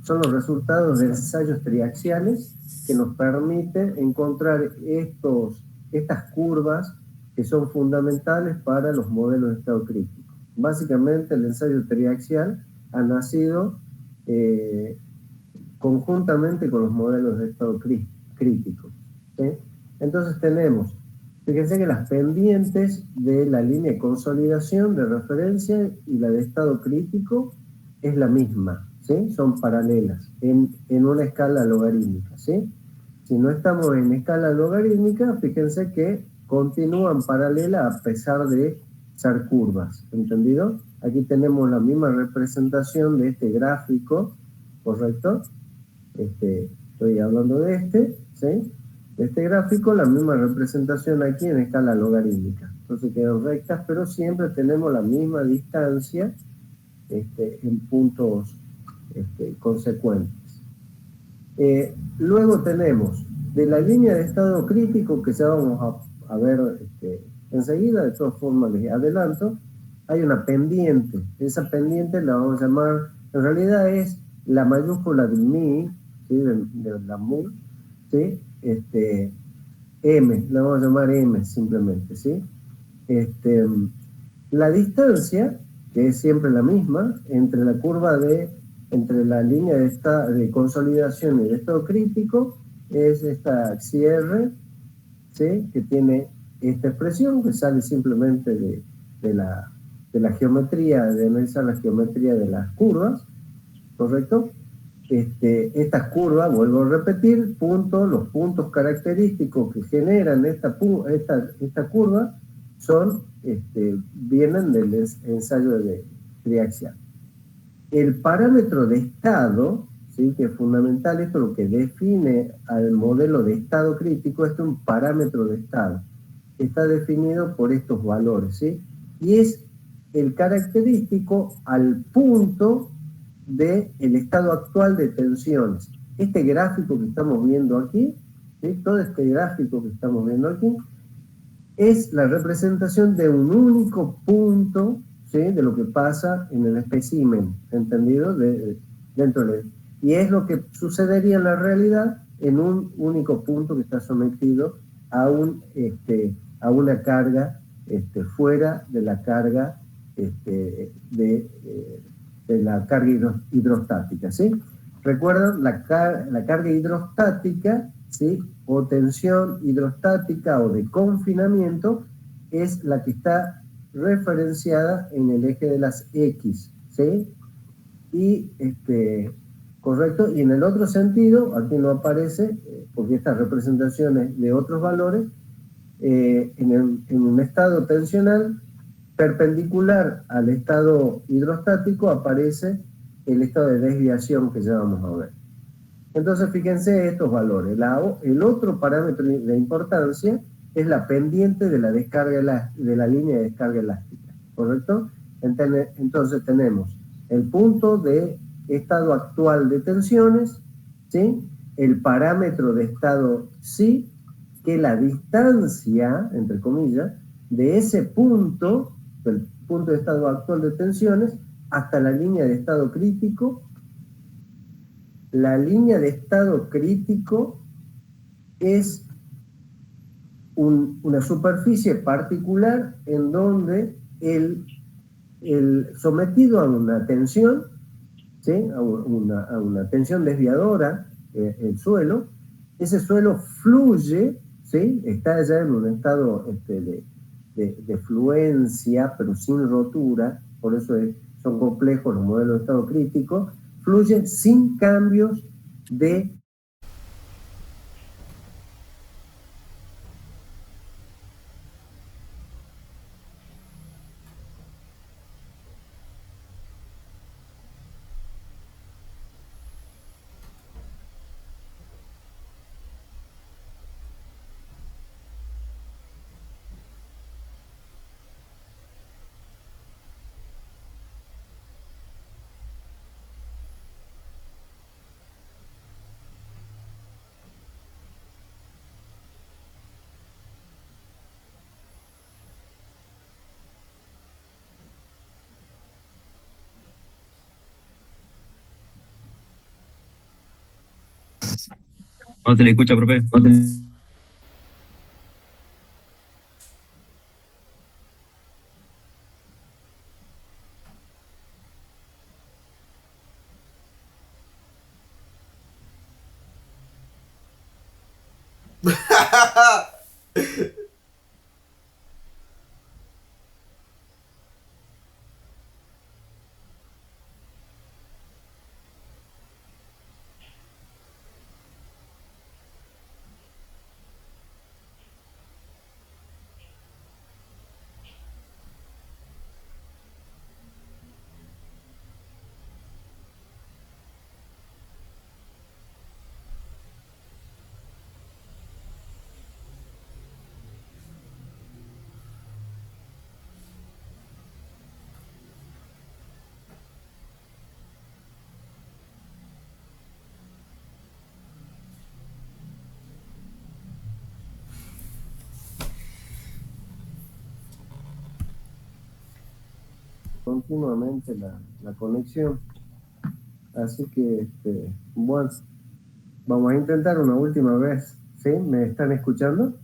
son los resultados de ensayos triaxiales que nos permiten encontrar estas curvas que son fundamentales para los modelos de estado crítico. Básicamente, el ensayo triaxial ha nacido conjuntamente con los modelos de estado crítico. ¿Sí? Entonces tenemos, fíjense que las pendientes de la línea de consolidación de referencia y la de estado crítico es la misma, ¿sí? Son paralelas en una escala logarítmica, ¿sí? Si no estamos en escala logarítmica, fíjense que continúan paralelas a pesar de ser curvas, ¿entendido? Aquí tenemos la misma representación de este gráfico, ¿correcto? Estoy hablando de ¿sí? De este gráfico, la misma representación aquí en escala logarítmica. Entonces quedan rectas, pero siempre tenemos la misma distancia en puntos consecuentes. Luego tenemos de la línea de estado crítico, que ya vamos a ver enseguida, de todas formas les adelanto, hay una pendiente. Esa pendiente la vamos a llamar, en realidad es la mayúscula de mi, ¿sí? de la mu, ¿sí? M, la vamos a llamar M simplemente, ¿sí? La distancia, que es siempre la misma, entre la curva entre la línea de consolidación y de estado crítico, es esta XR, ¿sí? Que tiene esta expresión que sale simplemente de la geometría, de analizar la geometría de las curvas, ¿correcto? Estas curvas, vuelvo a repetir, los puntos característicos que generan esta curva vienen del ensayo de triaxial. El parámetro de estado, ¿sí? Que es fundamental, esto es lo que define al modelo de estado crítico, es un parámetro de estado. Está definido por estos valores, ¿sí? Y es el característico al punto del estado actual de tensiones. Este gráfico que estamos viendo aquí, ¿sí? Todo este gráfico que estamos viendo aquí, es la representación de un único punto, ¿sí? De lo que pasa en el espécimen, ¿entendido? Dentro de él. Y es lo que sucedería en la realidad en un único punto que está sometido a una carga fuera de la carga de la carga hidrostática, ¿sí? Recuerdan, la carga hidrostática, ¿sí? O tensión hidrostática o de confinamiento es la que está referenciada en el eje de las X, ¿sí? Y, correcto, y en el otro sentido, aquí no aparece, porque estas representaciones de otros valores, en un estado tensional perpendicular al estado hidrostático aparece el estado de desviación que ya vamos a ver. Entonces, fíjense estos valores. El otro parámetro de importancia es la pendiente de la descarga de la línea de descarga elástica, ¿correcto? Entonces tenemos el punto de estado actual de tensiones, ¿sí? El parámetro de estado psi, que es la distancia, entre comillas, de ese punto, del punto de estado actual de tensiones, hasta la línea de estado crítico. La línea de estado crítico es una superficie particular en donde el sometido a una tensión, ¿sí? a una tensión desviadora, el suelo, ese suelo fluye, ¿sí? Está ya en un estado de fluencia, pero sin rotura, por eso son complejos los modelos de estado crítico, fluye sin cambios de... No te le escucha, profe. continuamente la conexión. Así que, bueno, vamos a intentar una última vez. ¿Sí? ¿Me están escuchando?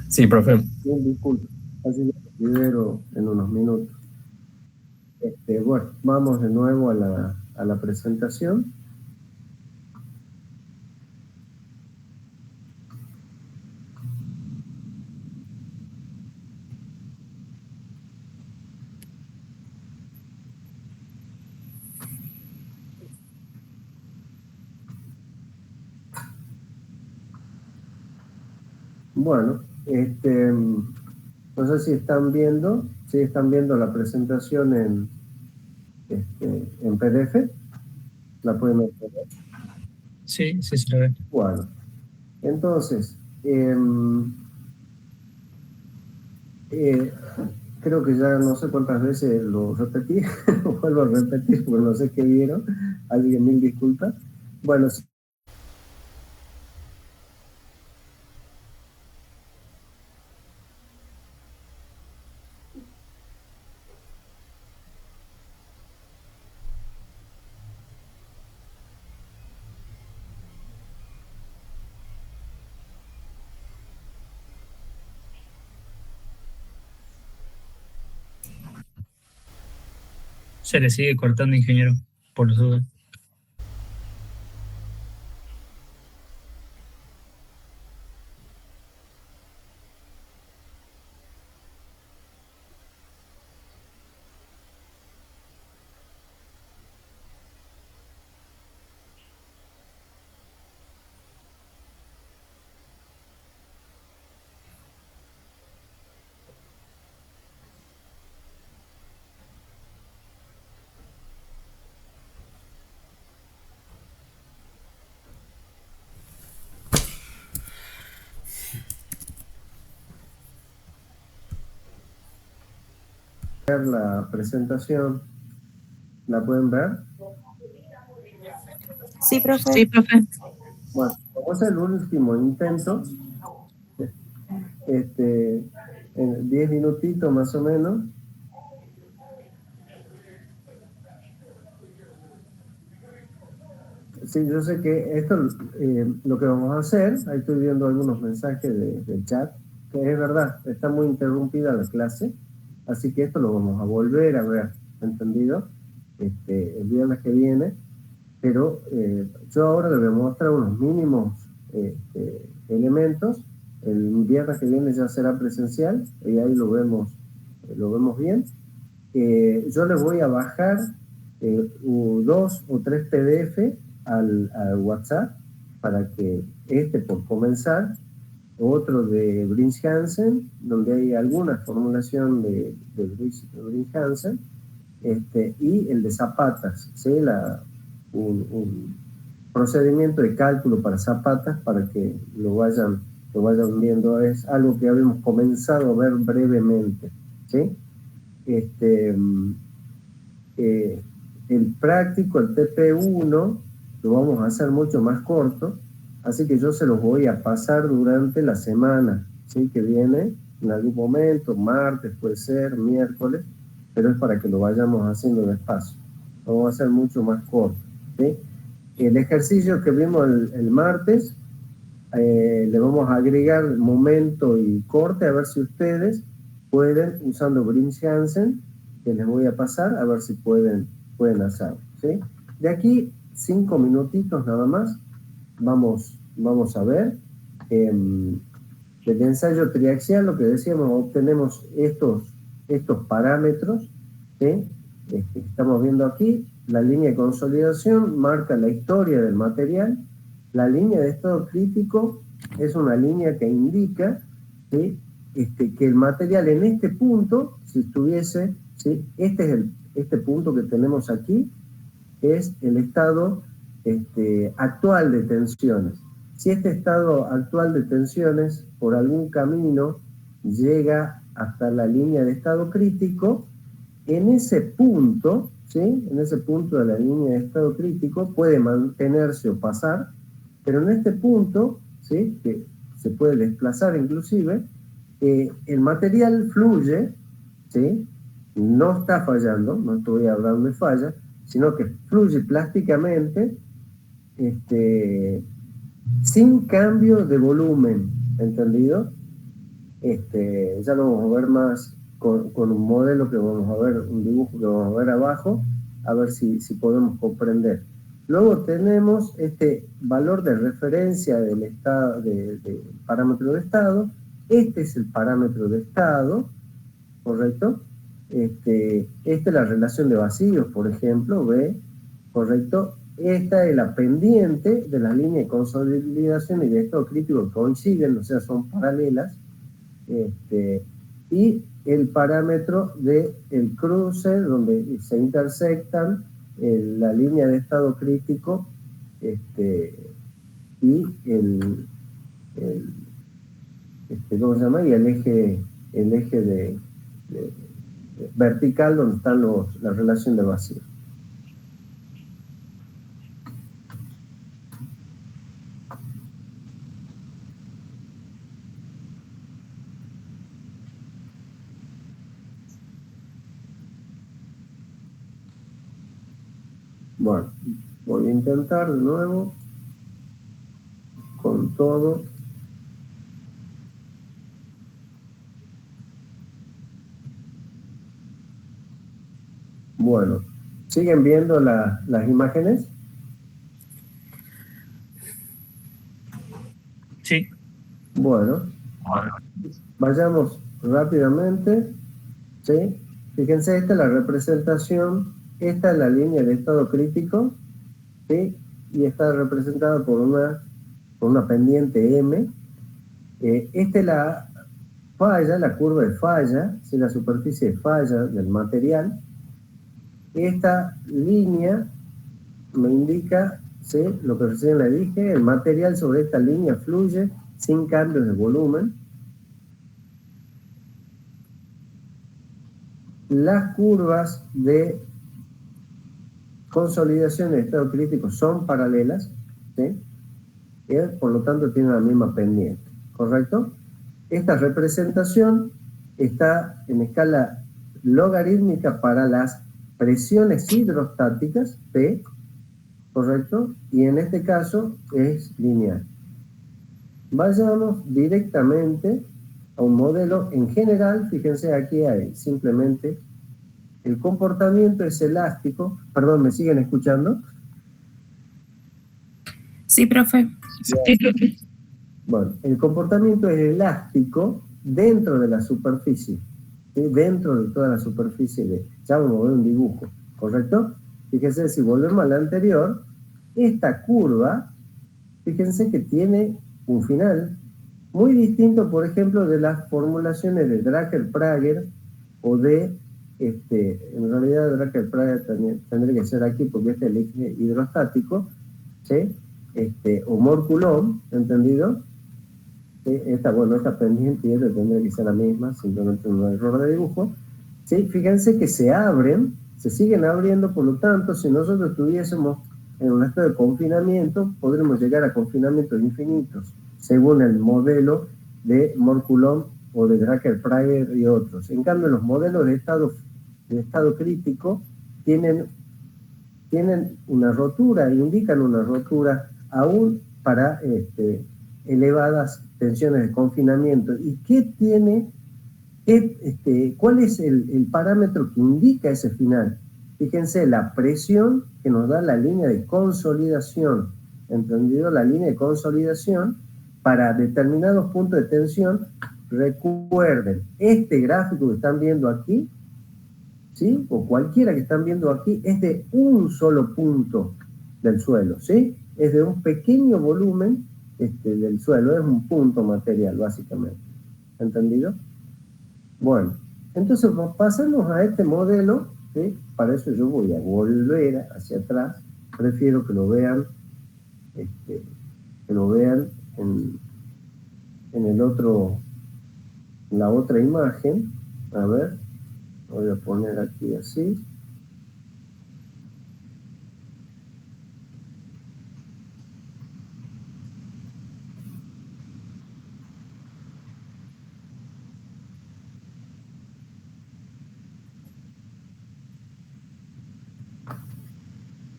Sí, profe. Bien, disculpe. Así que libero en unos minutos. Bueno, vamos de nuevo a la presentación. Bueno, no sé si están viendo la presentación en PDF. ¿La pueden ver? Sí, sí, sí, lo ve. Bueno, entonces, creo que ya no sé cuántas veces lo repetí, lo vuelvo a repetir porque no sé qué vieron, así que mil disculpas. Bueno, Se le sigue cortando, ingeniero, por los dudas. ver la presentación, ¿la pueden ver? Sí, profe. Sí, profe. Bueno, vamos al último intento, en 10 minutitos más o menos. sí, yo sé que esto lo que vamos a hacer, ahí estoy viendo algunos mensajes del chat, que es verdad, está muy interrumpida la clase, así que esto lo vamos a volver a ver, ¿entendido? El viernes que viene, pero yo ahora le voy a mostrar unos mínimos elementos. El viernes que viene ya será presencial y ahí lo vemos bien. Yo les voy a bajar 2 o 3 PDF al WhatsApp para que por comenzar, otro de Brins Hansen, donde hay alguna formulación de Brins Hansen, y el de zapatas, ¿sí? Un procedimiento de cálculo para zapatas para que lo vayan viendo. Es algo que habíamos comenzado a ver brevemente, ¿sí? El práctico, el TP1, lo vamos a hacer mucho más corto, así que yo se los voy a pasar durante la semana, ¿sí? Que viene en algún momento, martes puede ser, miércoles, pero es para que lo vayamos haciendo despacio. Lo vamos a hacer mucho más corto, ¿sí? El ejercicio que vimos el martes, le vamos a agregar momento y corte, a ver si ustedes pueden, usando Brins Hansen, que les voy a pasar, a ver si pueden hacerlo, ¿sí? De aquí 5 minutitos nada más, vamos a ver. Del ensayo triaxial, lo que decíamos, obtenemos estos parámetros, ¿sí? Estamos viendo aquí, la línea de consolidación marca la historia del material. La línea de estado crítico es una línea que indica, ¿sí? Que el material en este punto, si estuviese, ¿sí? Este punto que tenemos aquí, es el estado actual de tensiones. Si este estado actual de tensiones, por algún camino, llega hasta la línea de estado crítico, en ese punto, ¿sí? En ese punto de la línea de estado crítico puede mantenerse o pasar, pero en este punto, ¿sí? Que se puede desplazar inclusive, el material fluye, ¿sí? No está fallando, no estoy hablando de falla, sino que fluye plásticamente, sin cambio de volumen, ¿entendido? Ya lo vamos a ver más con un modelo que vamos a ver, un dibujo que vamos a ver abajo, a ver si podemos comprender. Luego tenemos este valor de referencia del estado, del parámetro de estado. Este es el parámetro de estado, ¿correcto? Esta es la relación de vacíos, por ejemplo, ¿ve? ¿Correcto? Esta es la pendiente de la línea de consolidación y de estado crítico que coinciden, o sea, son paralelas. Y el parámetro del cruce, donde se intersectan la línea de estado crítico y ¿cómo se llama? Y el eje de vertical, donde están la relación de vacío. Bueno, voy a intentar de nuevo con todo. Bueno, ¿siguen viendo las imágenes? Sí. Bueno, vayamos rápidamente, ¿sí? Fíjense, esta es la representación, esta es la línea de estado crítico, ¿sí? Y está representada por una pendiente M. Esta es la falla, la curva de falla, ¿sí? La superficie de falla del material. Esta línea me indica, ¿sí? Lo que recién le dije, el material sobre esta línea fluye sin cambios de volumen. Las curvas de consolidación de estado crítico son paralelas, ¿sí? Por lo tanto tienen la misma pendiente, ¿correcto? Esta representación está en escala logarítmica para las presiones hidrostáticas, P, ¿correcto? Y en este caso es lineal. Vayamos directamente a un modelo en general. Fíjense, aquí hay simplemente el comportamiento es elástico. Perdón, ¿me siguen escuchando? Sí, profe. Bueno, el comportamiento es elástico dentro de la superficie, ¿sí? Dentro de toda la superficie ya vamos a ver un dibujo, ¿correcto? Fíjense, si volvemos a la anterior, esta curva, fíjense que tiene un final muy distinto, por ejemplo, de las formulaciones de Drucker-Prager o de, en realidad Drucker-Prager tendría que ser aquí porque este es el eje hidrostático, ¿sí? O Mohr-Coulomb, ¿entendido? ¿Sí? Esta pendiente y esta tendría que ser la misma, simplemente un error de dibujo. ¿Sí? Fíjense que se abren, se siguen abriendo, por lo tanto, si nosotros estuviésemos en un estado de confinamiento, podremos llegar a confinamientos infinitos, según el modelo de Mohr-Coulomb o de Drucker-Prager y otros. En cambio, los modelos de estado crítico tienen una rotura, indican una rotura aún para elevadas tensiones de confinamiento. ¿Y cuál es el parámetro que indica ese final? Fíjense, la presión que nos da la línea de consolidación, ¿entendido? La línea de consolidación para determinados puntos de tensión. Recuerden, este gráfico que están viendo aquí, ¿sí? O cualquiera que están viendo aquí, es de un solo punto del suelo, ¿sí? Es de un pequeño volumen del suelo, es un punto material, básicamente. ¿Entendido? Bueno, entonces pasemos a este modelo, ¿sí? Para eso yo voy a volver hacia atrás. Prefiero que lo vean, en el otro, la otra imagen. A ver, voy a poner aquí así.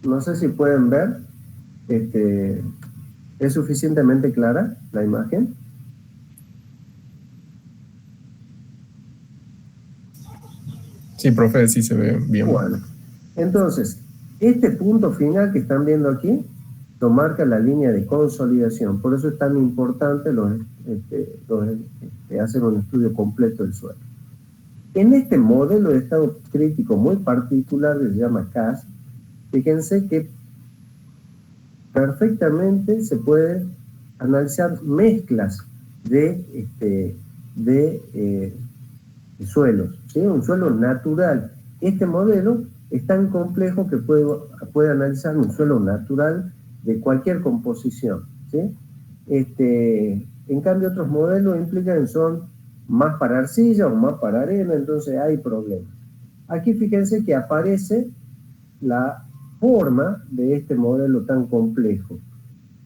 No sé si pueden ver, ¿es suficientemente clara la imagen? Sí, profe, sí se ve bien. Bueno, entonces, este punto final que están viendo aquí, lo marca la línea de consolidación. Por eso es tan importante hacer un estudio completo del suelo. En este modelo de estado crítico muy particular, que se llama CAS, fíjense que perfectamente se puede analizar mezclas de suelos, ¿sí? Un suelo natural. Este modelo es tan complejo que puede analizar un suelo natural de cualquier composición, ¿sí? En cambio, otros modelos implican que son más para arcilla o más para arena, entonces hay problemas. Aquí fíjense que aparece la forma de este modelo tan complejo.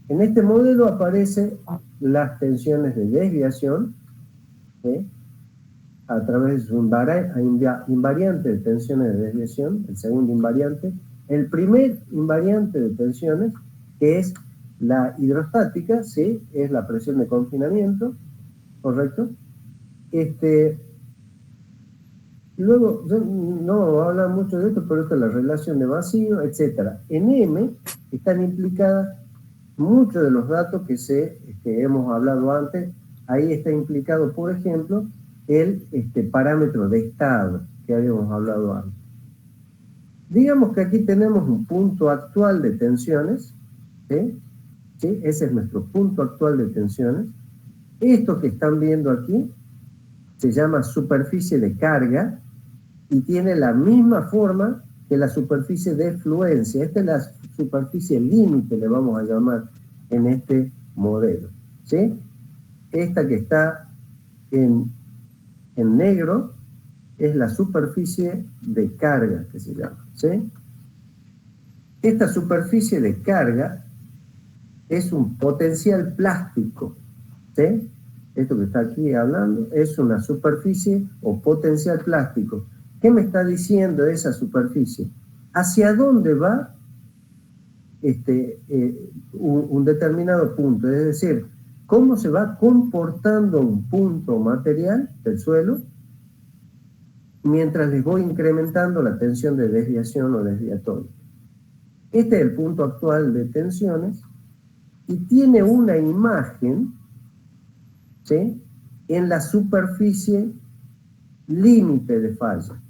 En este modelo aparecen las tensiones de desviación, ¿sí? A través de un invariante de tensiones de desviación, el segundo invariante, el primer invariante de tensiones, que es la hidrostática, ¿sí? Es la presión de confinamiento, ¿correcto? Luego, yo no voy a hablar mucho de esto, pero esto es la relación de vacío, etc. En M están implicadas muchos de los datos que hemos hablado antes. Ahí está implicado, por ejemplo, el parámetro de estado que habíamos hablado antes. Digamos que aquí tenemos un punto actual de tensiones, ¿sí? ¿Sí? Ese es nuestro punto actual de tensiones. Esto que están viendo aquí se llama superficie de carga y tiene la misma forma que la superficie de fluencia. Esta es la superficie límite, le vamos a llamar en este modelo, ¿sí? Esta que está en negro es la superficie de carga, que se llama, ¿sí? Esta superficie de carga es un potencial plástico, ¿sí? Esto que está aquí hablando es una superficie o potencial plástico. ¿Qué me está diciendo esa superficie? ¿Hacia dónde va un determinado punto, es decir, cómo se va comportando un punto material del suelo mientras les voy incrementando la tensión de desviación o desviatoria. Este es el punto actual de tensiones y tiene una imagen, ¿sí?, en la superficie límite de falla.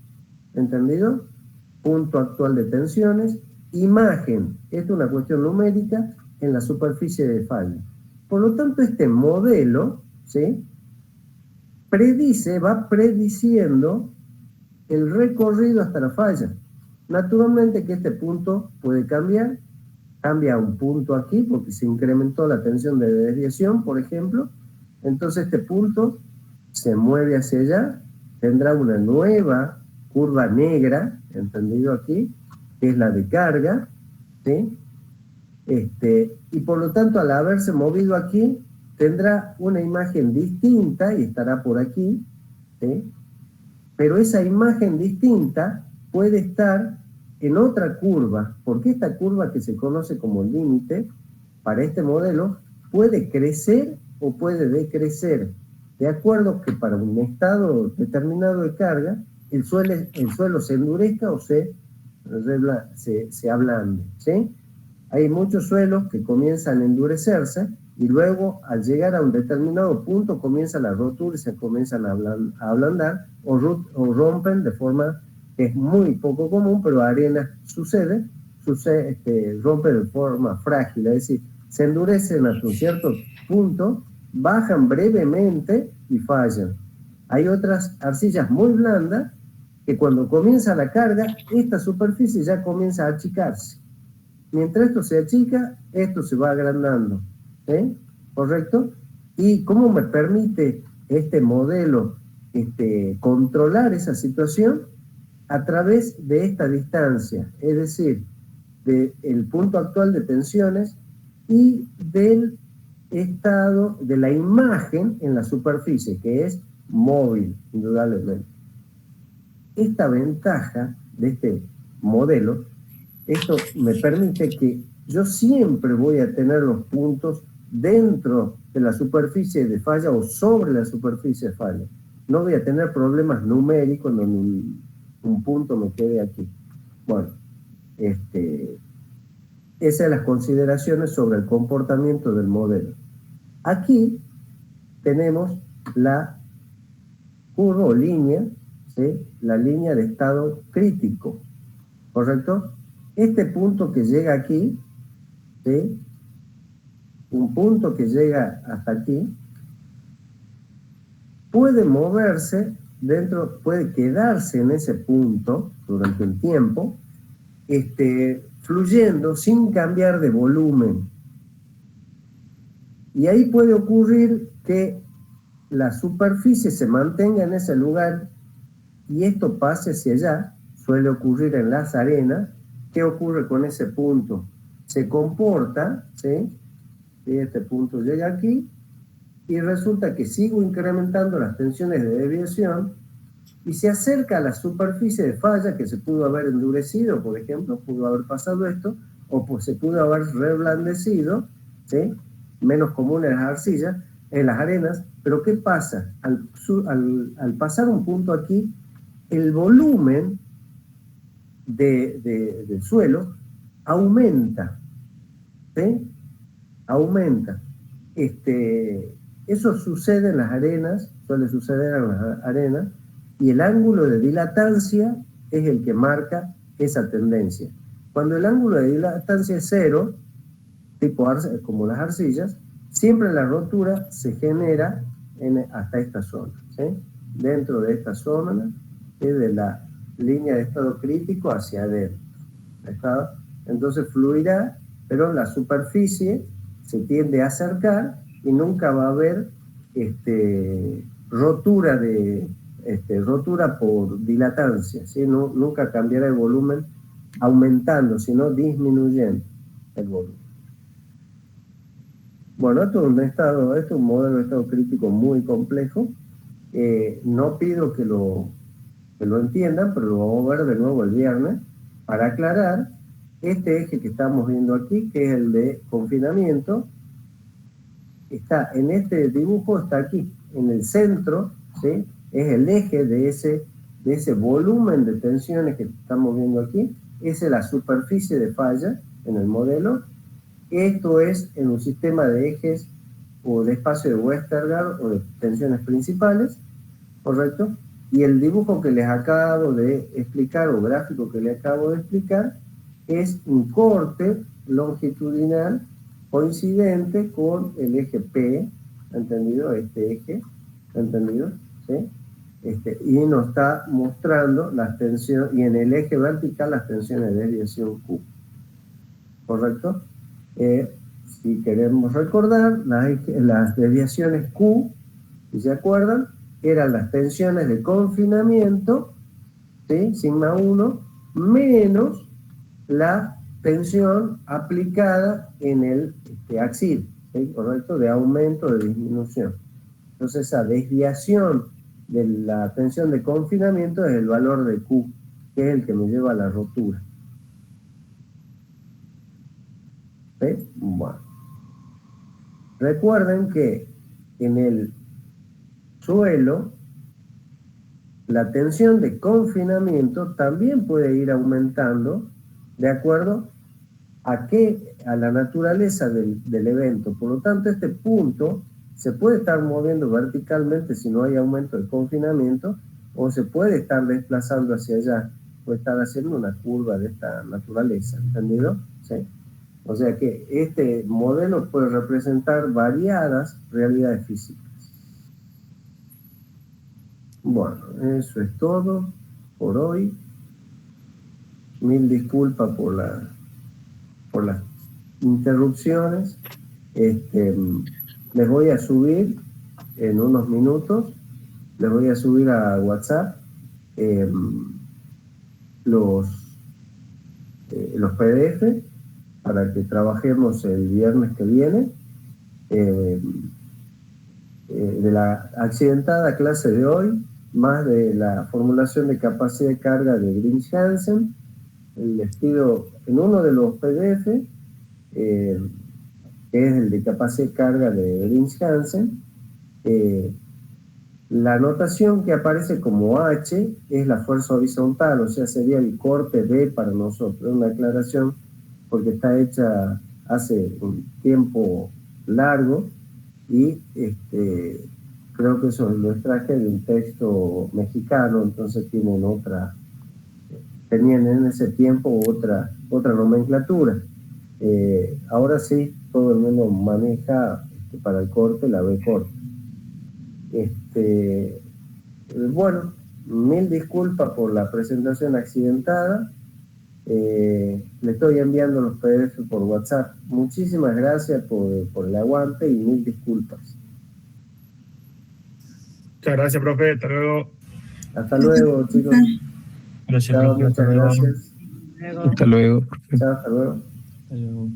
¿Entendido? Punto actual de tensiones, imagen, esto es una cuestión numérica, en la superficie de falla. Por lo tanto, este modelo, ¿sí?, va prediciendo el recorrido hasta la falla. Naturalmente que este punto puede cambiar, cambia un punto aquí porque se incrementó la tensión de desviación, por ejemplo, entonces este punto se mueve hacia allá, tendrá una nueva curva negra, entendido aquí, que es la de carga, ¿sí? Y por lo tanto, al haberse movido aquí, tendrá una imagen distinta y estará por aquí, ¿sí? Pero esa imagen distinta puede estar en otra curva, porque esta curva que se conoce como límite, para este modelo, puede crecer o puede decrecer, de acuerdo que para un estado determinado de carga, el suelo se endurezca o se ablande, ¿sí? Hay muchos suelos que comienzan a endurecerse y luego al llegar a un determinado punto comienza la rotura y se comienzan a ablandar o rompen de forma que es muy poco común, pero arena sucede, rompe de forma frágil, es decir, se endurecen hasta un cierto punto, bajan brevemente y fallan. Hay otras arcillas muy blandas que cuando comienza la carga, esta superficie ya comienza a achicarse. Mientras esto se achica, esto se va agrandando. ¿Correcto? ¿Y cómo me permite este modelo controlar esa situación? A través de esta distancia, es decir, del punto actual de tensiones y del estado de la imagen en la superficie, que es móvil, indudablemente. Esta ventaja de este modelo, esto me permite que yo siempre voy a tener los puntos dentro de la superficie de falla o sobre la superficie de falla. No voy a tener problemas numéricos donde un punto me quede aquí. Bueno, esas son las consideraciones sobre el comportamiento del modelo. Aquí tenemos la curva o línea, ¿sí?, la línea de estado crítico, ¿correcto? Este punto que llega aquí, ¿sí?, un punto que llega hasta aquí, puede moverse dentro, puede quedarse en ese punto durante un tiempo, fluyendo sin cambiar de volumen. Y ahí puede ocurrir que la superficie se mantenga en ese lugar y esto pase hacia allá. Suele ocurrir en las arenas. ¿Qué ocurre con ese punto? Se comporta, ¿sí? Y este punto llega aquí y resulta que sigo incrementando las tensiones de desviación y se acerca a la superficie de falla que se pudo haber endurecido, por ejemplo, pudo haber pasado esto, o pues se pudo haber reblandecido, ¿sí?, menos común en las arcillas, en las arenas. Pero ¿qué pasa? Al pasar un punto aquí, el volumen del suelo aumenta, ¿sí? Aumenta. Eso sucede en las arenas, suele suceder en las arenas, y el ángulo de dilatancia es el que marca esa tendencia. Cuando el ángulo de dilatancia es cero, tipo como las arcillas, siempre la rotura se genera hasta esta zona, ¿sí? Dentro de esta zona, es de la línea de estado crítico hacia adentro. Entonces fluirá, pero la superficie se tiende a acercar y nunca va a haber rotura por dilatancia, ¿sí? Nunca cambiará el volumen aumentando, sino disminuyendo el volumen. Bueno, esto es un modelo de estado crítico muy complejo. No pido que lo entiendan, pero lo vamos a ver de nuevo el viernes para aclarar este eje que estamos viendo aquí, que es el de confinamiento, está en este dibujo, está aquí, en el centro, ¿sí? Es el eje de ese volumen de tensiones que estamos viendo aquí, esa es la superficie de falla en el modelo. Esto es en un sistema de ejes o de espacio de Westergaard o de tensiones principales, ¿correcto? Y el dibujo que les acabo de explicar, o gráfico que les acabo de explicar, es un corte longitudinal coincidente con el eje P, ¿entendido? Este eje, ¿entendido? ¿Sí? Y nos está mostrando las tensiones, y en el eje vertical las tensiones de desviación Q, ¿correcto? Si queremos recordar, las desviaciones Q, si se acuerdan, eran las tensiones de confinamiento, ¿sí? Sigma 1, menos la tensión aplicada en el axil, ¿sí? ¿Correcto? De aumento o de disminución. Entonces, esa desviación de la tensión de confinamiento es el valor de Q, que es el que me lleva a la rotura. ¿Sí? Bueno. Recuerden que en el suelo la tensión de confinamiento también puede ir aumentando de acuerdo a la naturaleza del evento. Por lo tanto, este punto se puede estar moviendo verticalmente si no hay aumento de confinamiento, o se puede estar desplazando hacia allá, puede estar haciendo una curva de esta naturaleza, ¿entendido? ¿Sí? O sea que este modelo puede representar variadas realidades físicas. Bueno, eso es todo por hoy. Mil disculpas por las interrupciones. Les voy a subir en unos minutos, les voy a subir a WhatsApp los PDF para que trabajemos el viernes que viene. De la accidentada clase de hoy, más de la formulación de capacidad de carga de Green-Hansen. Les pido en uno de los PDF, que es el de capacidad de carga de Green-Hansen, la notación que aparece como H es la fuerza horizontal, o sea, sería el corte B para nosotros. Una aclaración porque está hecha hace un tiempo largo y creo que eso lo extraje de un texto mexicano, entonces tenían en ese tiempo otra nomenclatura. Ahora sí, todo el mundo maneja para el corte la B corta. Bueno, mil disculpas por la presentación accidentada. Le estoy enviando los PDF por WhatsApp. Muchísimas gracias por el aguante y mil disculpas. Muchas gracias, profe. Hasta luego. Hasta luego, chicos. Gracias, Chao, profe. Hasta muchas luego. gracias. Hasta luego. Chao, hasta luego. Hasta luego.